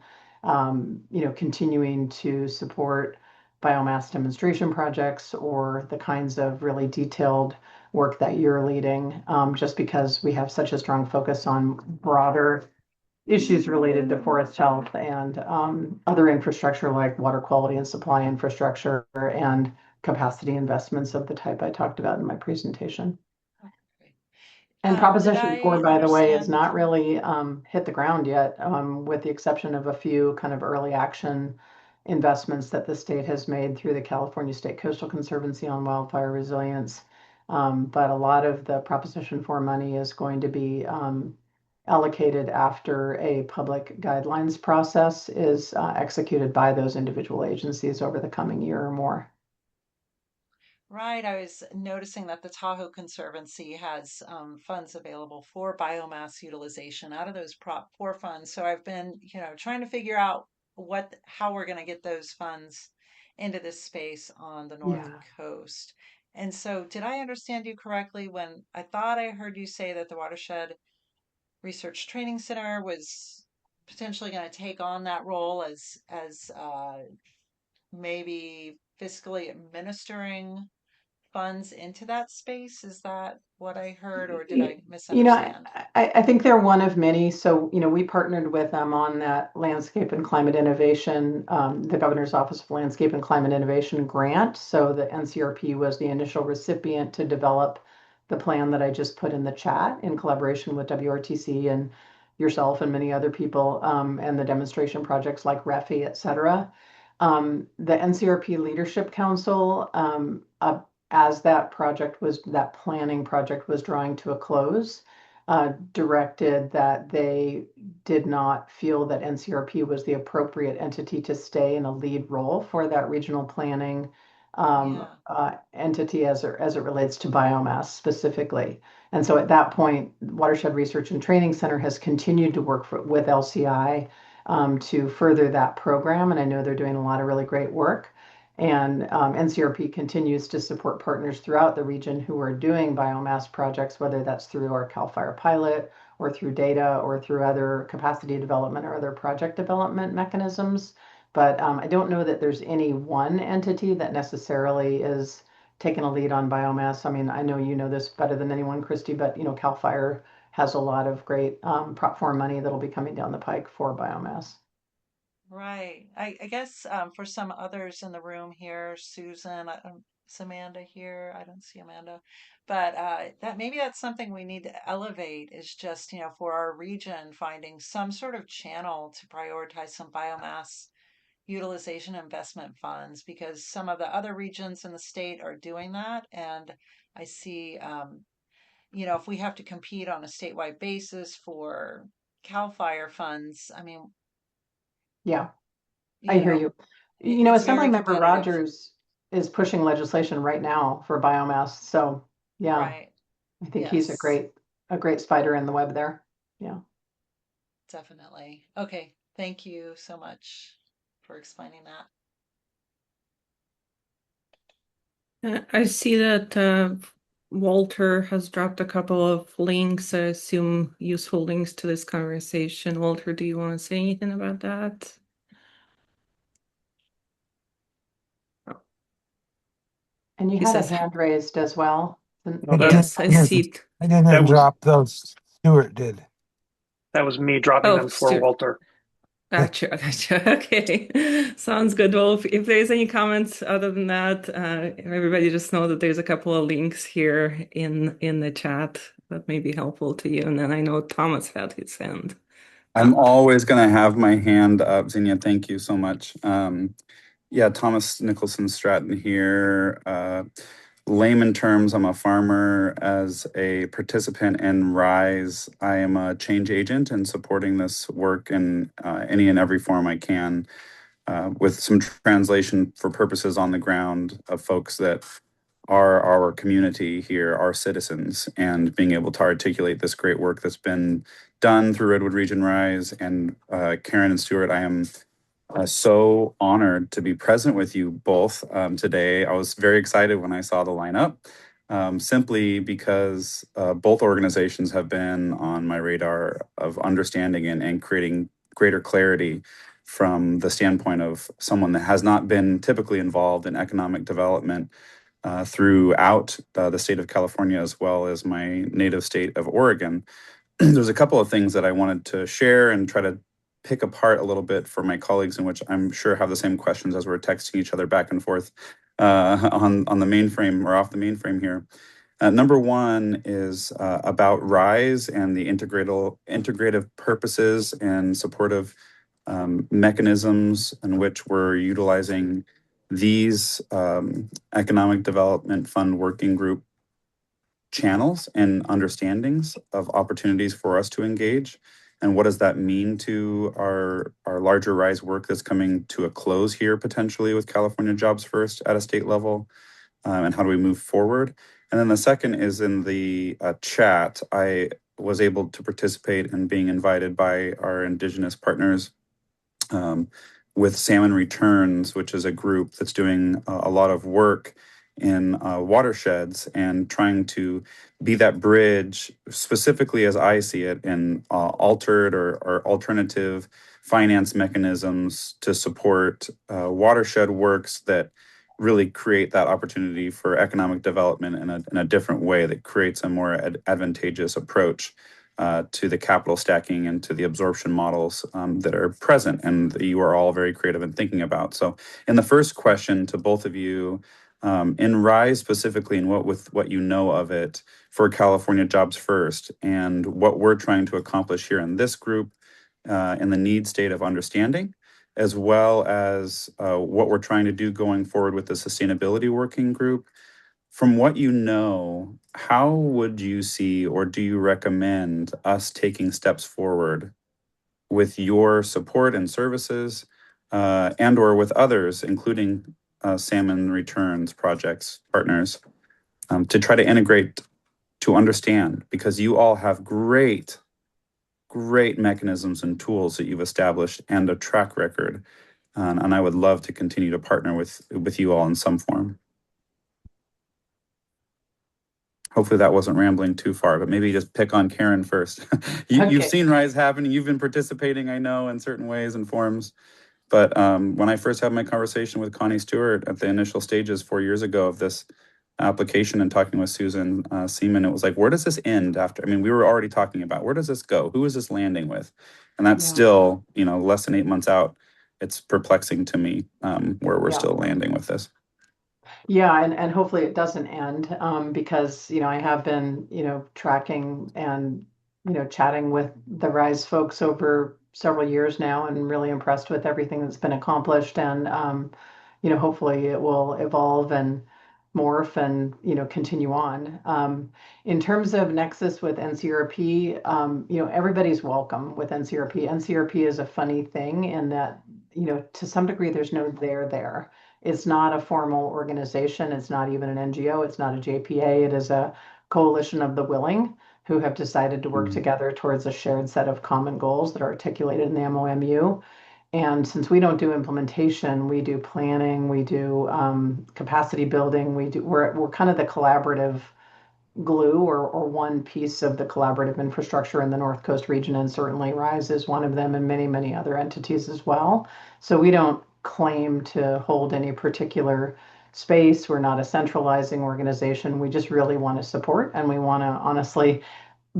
continuing to support biomass demonstration projects or the kinds of really detailed work that you're leading, just because we have such a strong focus on broader issues related to forest health and other infrastructure like water quality and supply infrastructure and capacity investments of the type I talked about in my presentation. And Proposition 4, by the way, is not really hit the ground yet, with the exception of a few kind of early action investments that the state has made through the California State Coastal Conservancy on wildfire resilience. But a lot of the Proposition 4 money is going to be allocated after a public guidelines process is executed by those individual agencies over the coming year or more. Right. I was noticing that the Tahoe Conservancy has funds available for biomass utilization out of those Prop 4 funds. So I've been, trying to figure out how we're going to get those funds into this space on the North Yeah. Coast. And so, did I understand you correctly when I thought I heard you say that the Watershed Research Training Center was potentially going to take on that role as maybe fiscally administering funds into that space? Is that what I heard, or did I You know, misunderstand? I think they're one of many. So, we partnered with them on that Landscape and Climate Innovation, the Governor's Office of Landscape and Climate Innovation grant. So the NCRP was the initial recipient to develop the plan that I just put in the chat in collaboration with WRTC and yourself and many other people, and the demonstration projects like REFI, et cetera. The NCRP Leadership Council, as that planning project was drawing to a close, directed that they did not feel that NCRP was the appropriate entity to stay in a lead role for that regional planning Yeah. entity as it relates to biomass specifically. And so at that point, Watershed Research and Training Center has continued to work with LCI to further that program. And I know they're doing a lot of really great work. And NCRP continues to support partners throughout the region who are doing biomass projects, whether that's through our CAL FIRE pilot or through data or through other capacity development or other project development mechanisms. But I don't know that there's any one entity that necessarily is taking a lead on biomass. I mean, I know you know this better than anyone, Christy, but CAL FIRE has a lot of great Prop 4 money that'll be coming down the pike for biomass. Right. I guess for some others in the room here, Susan, is Amanda here? I don't see Amanda. But that's something we need to elevate is just, for our region, finding some sort of channel to prioritize some biomass utilization investment funds because some of the other regions in the state are doing that. And I see, if we have to compete on a statewide basis for CAL FIRE funds, I mean, Yeah, I you hear know, you. it's very Assemblymember competitive. Rogers is pushing legislation right now for biomass. So yeah, Right. I think he's a Yes, great spider in the web there. Yeah. definitely. Okay. Thank you so much for explaining that. I see that Walter has dropped a couple of links, I assume useful links to this conversation. Walter, do you want to say anything about that? And you He had a says, hand raised as well. No, yes, I see it. I didn't that was drop those. Stuart did. that was me dropping Oh, them for Stu. Walter. Gotcha. Okay. Sounds good. Well, if there's any comments other than that, everybody just know that there's a couple of links here in the chat that may be helpful to you. And then I know Thomas had his hand I'm up. always going to have my hand up, Zinnia. Thank you so much. Yeah, Thomas Nicholson Stratton here. Layman terms, I'm a farmer. As a participant in RISE, I am a change agent and supporting this work in any and every form I can, with some translation for purposes on the ground of folks that are our community here, our citizens, and being able to articulate this great work that's been done through Redwood Region RISE. And Karen and Stuart, I am so honored to be present with you both today. I was very excited when I saw the lineup, simply because both organizations have been on my radar of understanding and creating greater clarity from the standpoint of someone that has not been typically involved in economic development throughout the state of California, as well as my native state of Oregon. There's a couple of things that I wanted to share and try to pick apart a little bit for my colleagues, in which I'm sure have the same questions as we're texting each other back and forth on the mainframe or off the mainframe here. Number one is about RISE and the integrative purposes and supportive mechanisms in which we're utilizing these economic development fund working group channels and understandings of opportunities for us to engage. And what does that mean to our larger RISE work that's coming to a close here potentially with California Jobs First at a state level? And how do we move forward? And then the second is in the chat. I was able to participate in being invited by our Indigenous partners um, with Salmon Returns, which is a group that's doing a lot of work in watersheds and trying to be that bridge, specifically as I see it, in altered or alternative finance mechanisms to support watershed works that really create that opportunity for economic development in a different way that creates a more advantageous approach to the capital stacking and to the absorption models that are present and that you are all very creative in thinking about. So in the first question to both of you, in RISE specifically and what you know of it for California Jobs First and what we're trying to accomplish here in this group in the need state of understanding, as well as what we're trying to do going forward with the sustainability working group. From what you know, how would you see or do you recommend us taking steps forward with your support and services and or with others, including Salmon Returns projects partners, to try to integrate to understand? Because you all have great mechanisms and tools that you've established and a track record. And I would love to continue to partner with you all in some form. Hopefully that wasn't rambling too far, but maybe just pick on Karen first. You've seen RISE happening. You've been participating, I know, in certain ways and forms. But when I first had my conversation with Connie Stewart at the initial stages 4 years ago of this application and talking with Susan Seaman, it was like, where does this end after? I mean, we were already talking about where does this go? Who is this landing with? And that's still, less than 8 months out. It's perplexing to me where we're still landing with this. Yeah, and hopefully it doesn't end because, I have been, tracking and, chatting with the RISE folks over several years now and really impressed with everything that's been accomplished. And, hopefully it will evolve and morph and, continue on. In terms of nexus with NCRP, everybody's welcome with NCRP. NCRP is a funny thing in that, to some degree, there's no there. It's not a formal organization. It's not even an NGO. It's not a JPA. It is a coalition of the willing who have decided to work together towards a shared set of common goals that are articulated in the MOMU. And since we don't do implementation, we do planning, we do capacity building, we're kind of the collaborative glue or one piece of the collaborative infrastructure in the North Coast region, and certainly RISE is one of them and many other entities as well. So we don't claim to hold any particular space. We're not a centralizing organization. We just really want to support and we want to honestly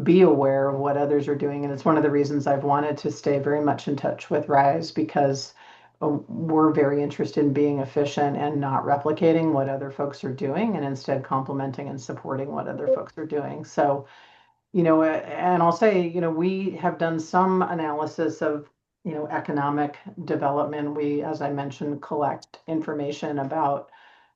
be aware of what others are doing. And it's one of the reasons I've wanted to stay very much in touch with RISE because we're very interested in being efficient and not replicating what other folks are doing and instead complementing and supporting what other folks are doing. So, and I'll say, we have done some analysis of, economic development. We, as I mentioned, collect information about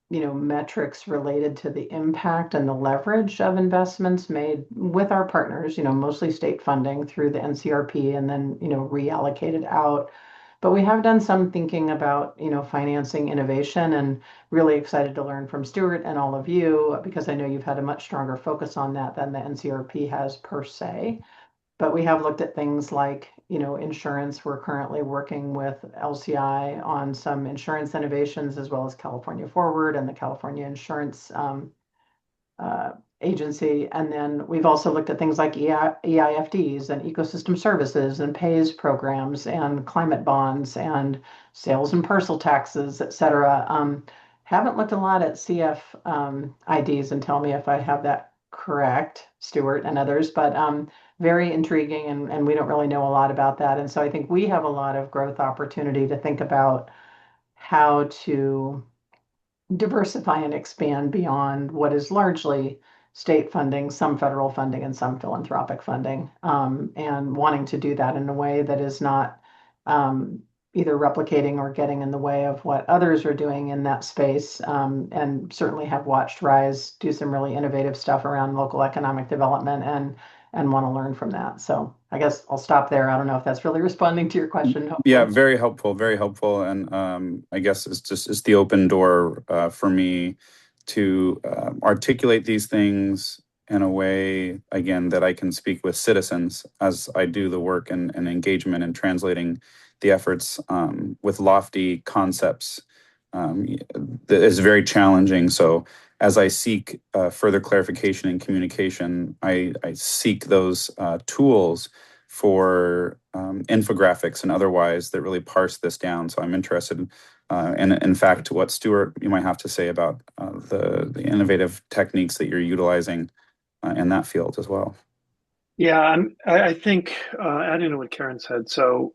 metrics related to the impact and the leverage of investments made with our partners, mostly state funding through the NCRP and then, reallocated out. But we have done some thinking about, financing innovation and really excited to learn from Stuart and all of you because I know you've had a much stronger focus on that than the NCRP has per se. But we have looked at things like, insurance. We're currently working with LCI on some insurance innovations as well as California Forward and the California Insurance Agency. And then we've also looked at things like EIFDs and ecosystem services and PAYS programs and climate bonds and sales and parcel taxes, et cetera. Haven't looked a lot at CF IDs, and tell me if I have that correct, Stuart and others, but very intriguing, and we don't really know a lot about that. And so I think we have a lot of growth opportunity to think about how to diversify and expand beyond what is largely state funding, some federal funding, and some philanthropic funding, and wanting to do that in a way that is not either replicating or getting in the way of what others are doing in that space, and certainly have watched RISE do some really innovative stuff around local economic development and want to learn from that. So I guess I'll stop there. I don't know if that's really responding to your question. Yeah, Hopefully. very helpful, very helpful. And I guess it's the open door for me to articulate these things in a way, again, that I can speak with citizens as I do the work and engagement and translating the efforts with lofty concepts that is very challenging. So as I seek further clarification and communication, I seek those tools for infographics and otherwise that really parse this down. So I'm interested in fact, what Stuart, you might have to say about the innovative techniques that you're utilizing in that field as well. Yeah, I think adding to what Karen said, so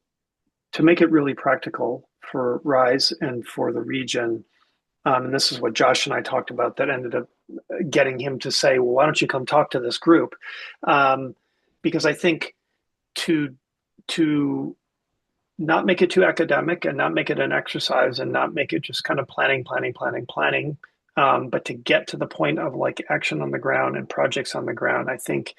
to make it really practical for RISE and for the region, and this is what Josh and I talked about that ended up getting him to say, well, why don't you come talk to this group? Because I think to not make it too academic and not make it an exercise and not make it just kind of planning, but to get to the point of like action on the ground and projects on the ground. I think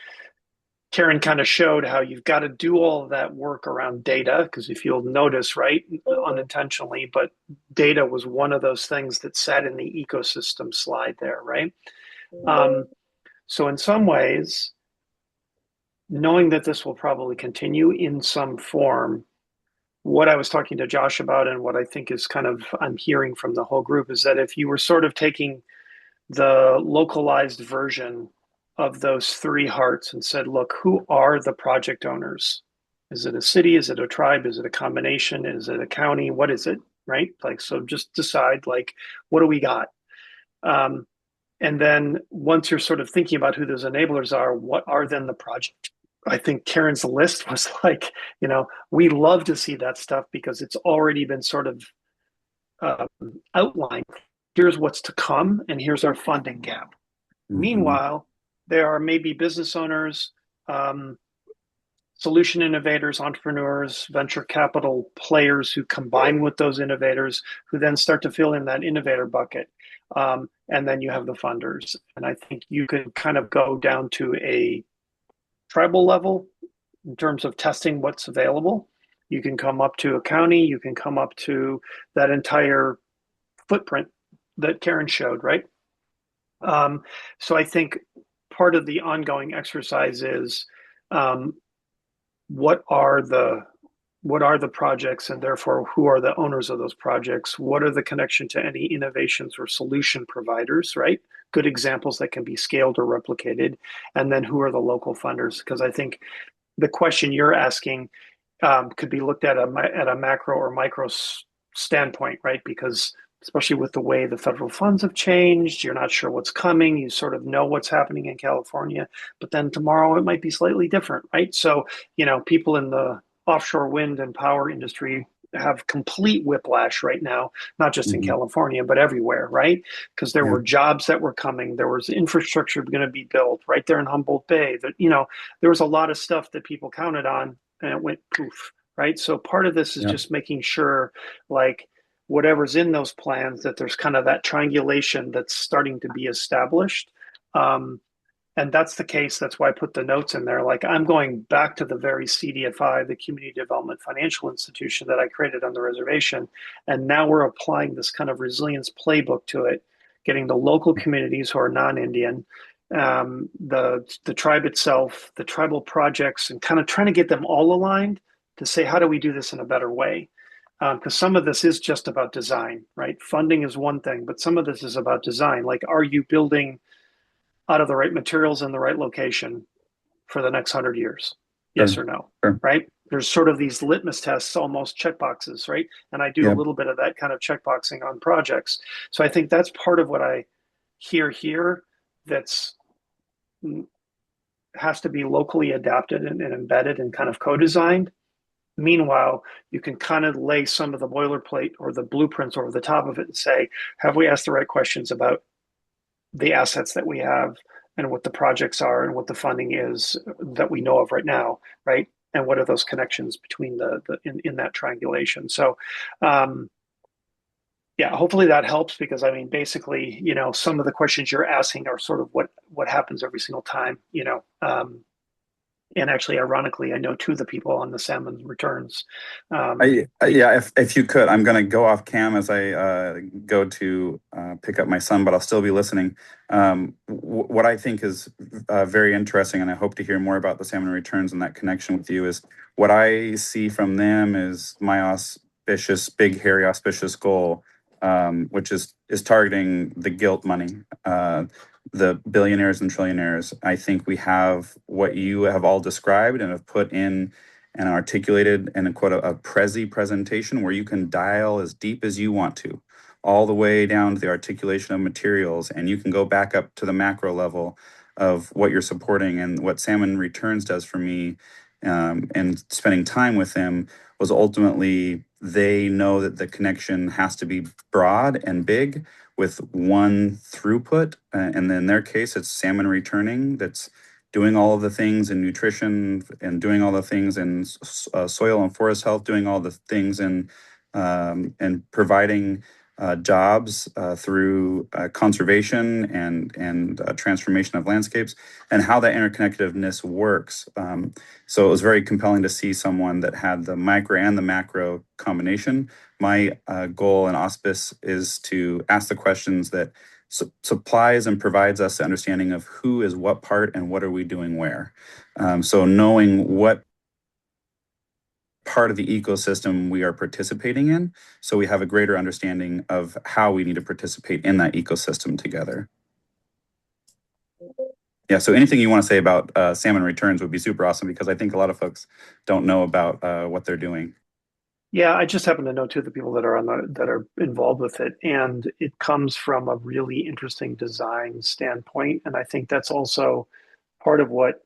Karen kind of showed how you've got to do all of that work around data, because if you'll notice, right, unintentionally, but data was one of those things that sat in the ecosystem slide there, right? So in some ways, knowing that this will probably continue in some form, what I was talking to Josh about and what I think is kind of I'm hearing from the whole group is that if you were sort of taking the localized version of those three hearts and said, look, who are the project owners? Is it a city? Is it a tribe? Is it a combination? Is it a county? What is it? Right? Like, so just decide, like, what do we got? And then once you're sort of thinking about who those enablers are, what are then the project? I think Karen's list was like, we love to see that stuff because it's already been sort of outlined. Here's what's to come, and here's our funding gap. Meanwhile, there are maybe business owners, solution innovators, entrepreneurs, venture capital players who combine with those innovators who then start to fill in that innovator bucket. And then you have the funders. And I think you can kind of go down to a tribal level in terms of testing what's available. You can come up to a county, you can come up to that entire footprint that Karen showed, right? So I think part of the ongoing exercise is what are the projects, and therefore who are the owners of those projects? What are the connection to any innovations or solution providers, right? Good examples that can be scaled or replicated. And then who are the local funders? Because I think the question you're asking could be looked at a macro or micro standpoint, right? Because especially with the way the federal funds have changed, you're not sure what's coming. You sort of know what's happening in California, but then tomorrow it might be slightly different, right? So, people in the offshore wind and power industry have complete whiplash right now, not just in California, but everywhere, right? Because there were jobs that were coming. There was infrastructure going to be built right there in Humboldt Bay. That, there was a lot of stuff that people counted on and it went poof, right? So part of this is just making sure, like, whatever's in those plans, that there's kind of that triangulation that's starting to be established. And that's the case. That's why I put the notes in there. Like, I'm going back to the very CDFI, the Community Development Financial Institution that I created on the reservation. And now we're applying this kind of resilience playbook to it, getting the local communities who are non-Indian, the tribe itself, the tribal projects, and kind of trying to get them all aligned to say, how do we do this in a better way? Because some of this is just about design, right? Funding is one thing, but some of this is about design. Like, are you building out of the right materials in the right location for the next 100 years? Yes or no, right? There's sort of these litmus tests, almost checkboxes, right? And I do a little bit of that kind of checkboxing on projects. So I think that's part of what I hear here that's has to be locally adapted and embedded and kind of co-designed. Meanwhile, you can kind of lay some of the boilerplate or the blueprints over the top of it and say, have we asked the right questions about the assets that we have and what the projects are and what the funding is that we know of right now, right? and what are those connections between in that triangulation. So yeah, hopefully that helps, because I mean, basically, some of the questions you're asking are sort of what happens every single time, and actually, ironically, I know two of the people on the salmon returns. Yeah, if you could, I'm going to go off cam as I go to pick up my son, but I'll still be listening. What I think is very interesting, and I hope to hear more about the salmon returns and that connection with you, is what I see from them is my auspicious, big, hairy, auspicious goal, which is targeting the gilt money. The billionaires and trillionaires. I think we have what you have all described and have put in and articulated in a quote a Prezi presentation where you can dial as deep as you want to, all the way down to the articulation of materials, and you can go back up to the macro level of what you're supporting. And what Salmon Returns does for me, and spending time with them, was ultimately they know that the connection has to be broad and big with one throughput. And then in their case, it's salmon returning that's doing all of the things in nutrition and doing all the things in soil and forest health, doing all the things in and providing jobs through conservation and transformation of landscapes, and how that interconnectedness works. So it was very compelling to see someone that had the micro and the macro combination. My goal and auspice is to ask the questions that supplies and provides us the understanding of who is what part and what are we doing where. So knowing what part of the ecosystem we are participating in, so we have a greater understanding of how we need to participate in that ecosystem together. Yeah, so anything you want to say about salmon returns would be super awesome, because I think a lot of folks don't know about what they're doing. Yeah, I just happen to know two of the people that are involved with it, and it comes from a really interesting design standpoint, and I think that's also part of what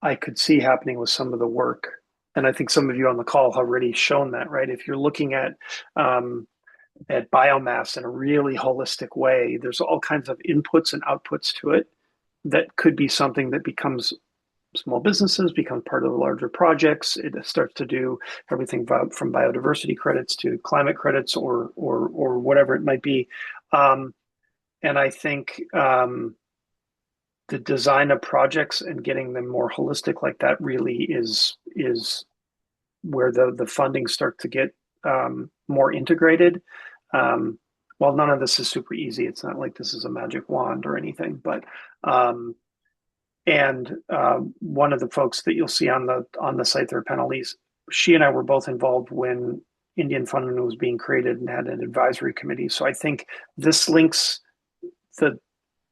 I could see happening with some of the work. And I think some of you on the call have already shown that, right? If you're looking at biomass in a really holistic way, there's all kinds of inputs and outputs to it that could be something that becomes small businesses, become part of the larger projects. It starts to do everything from biodiversity credits to climate credits, or whatever it might be. And I think the design of projects and getting them more holistic like that really is where the funding start to get more integrated. While none of this is super easy, it's not like this is a magic wand or anything, but one of the folks that you'll see on the site there, Penalise, she and I were both involved when Indian Fund was being created and had an advisory committee. So I think this links the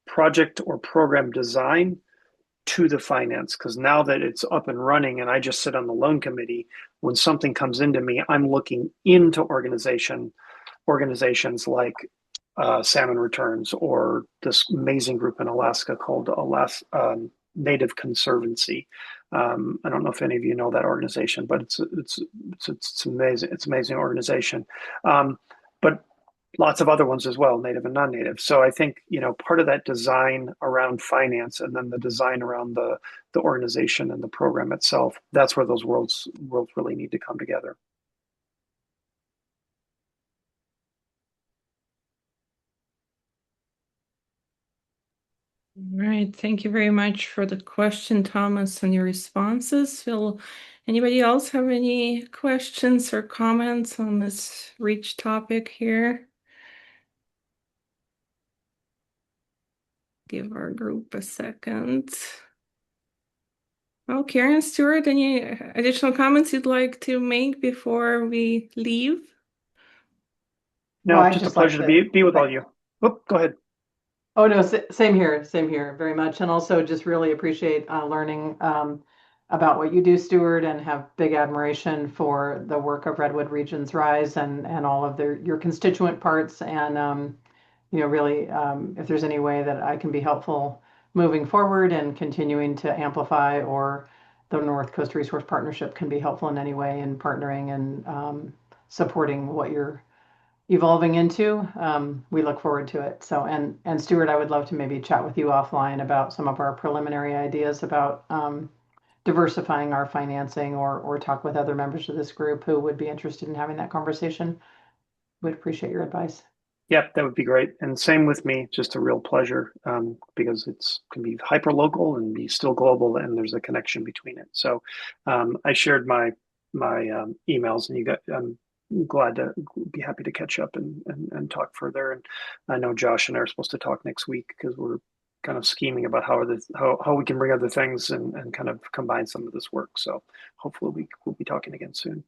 project or program design to the finance, because now that it's up and running and I just sit on the loan committee, when something comes into me, I'm looking into organizations like Salmon Returns, or this amazing group in Alaska called Native Conservancy. I don't know if any of you know that organization, but it's amazing. It's an amazing organization. But lots of other ones as well, native and non-native. So I think, part of that design around finance, and then the design around the organization and the program itself, that's where those worlds really need to come together. All right, thank you very much for the question, Thomas, and your responses. Will anybody else have any questions or comments on this rich topic here? Give our group a second. Oh, Karen, Stewart, any additional comments you'd like to make before we leave? No, just a pleasure to be with all you. Go ahead. Oh, no, same here, very much. And also just really appreciate learning about what you do, Stuart, and have big admiration for the work of Redwood Regions RISE and all of your constituent parts. And, really, if there's any way that I can be helpful moving forward and continuing to amplify, or the North Coast Resource Partnership can be helpful in any way in partnering and supporting what you're evolving into, we look forward to it. So, and Stuart, I would love to maybe chat with you offline about some of our preliminary ideas about diversifying our financing or talk with other members of this group who would be interested in having that conversation. Would appreciate your advice. Yep, that would be great. And same with me, just a real pleasure because it's can be hyper local and be still global, and there's a connection between it. So I shared my emails, and I'm glad to be happy to catch up and talk further. And I know Josh and I are supposed to talk next week because we're kind of scheming about how we can bring other things and kind of combine some of this work. So hopefully we'll be talking again soon.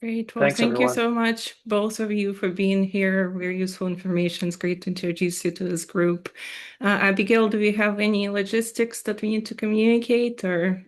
Great. Well, Thanks, thank you everyone. so much, both of you, for being here. Very useful information. It's great to introduce you to this group. Abigail, do we have any logistics that we need to communicate or?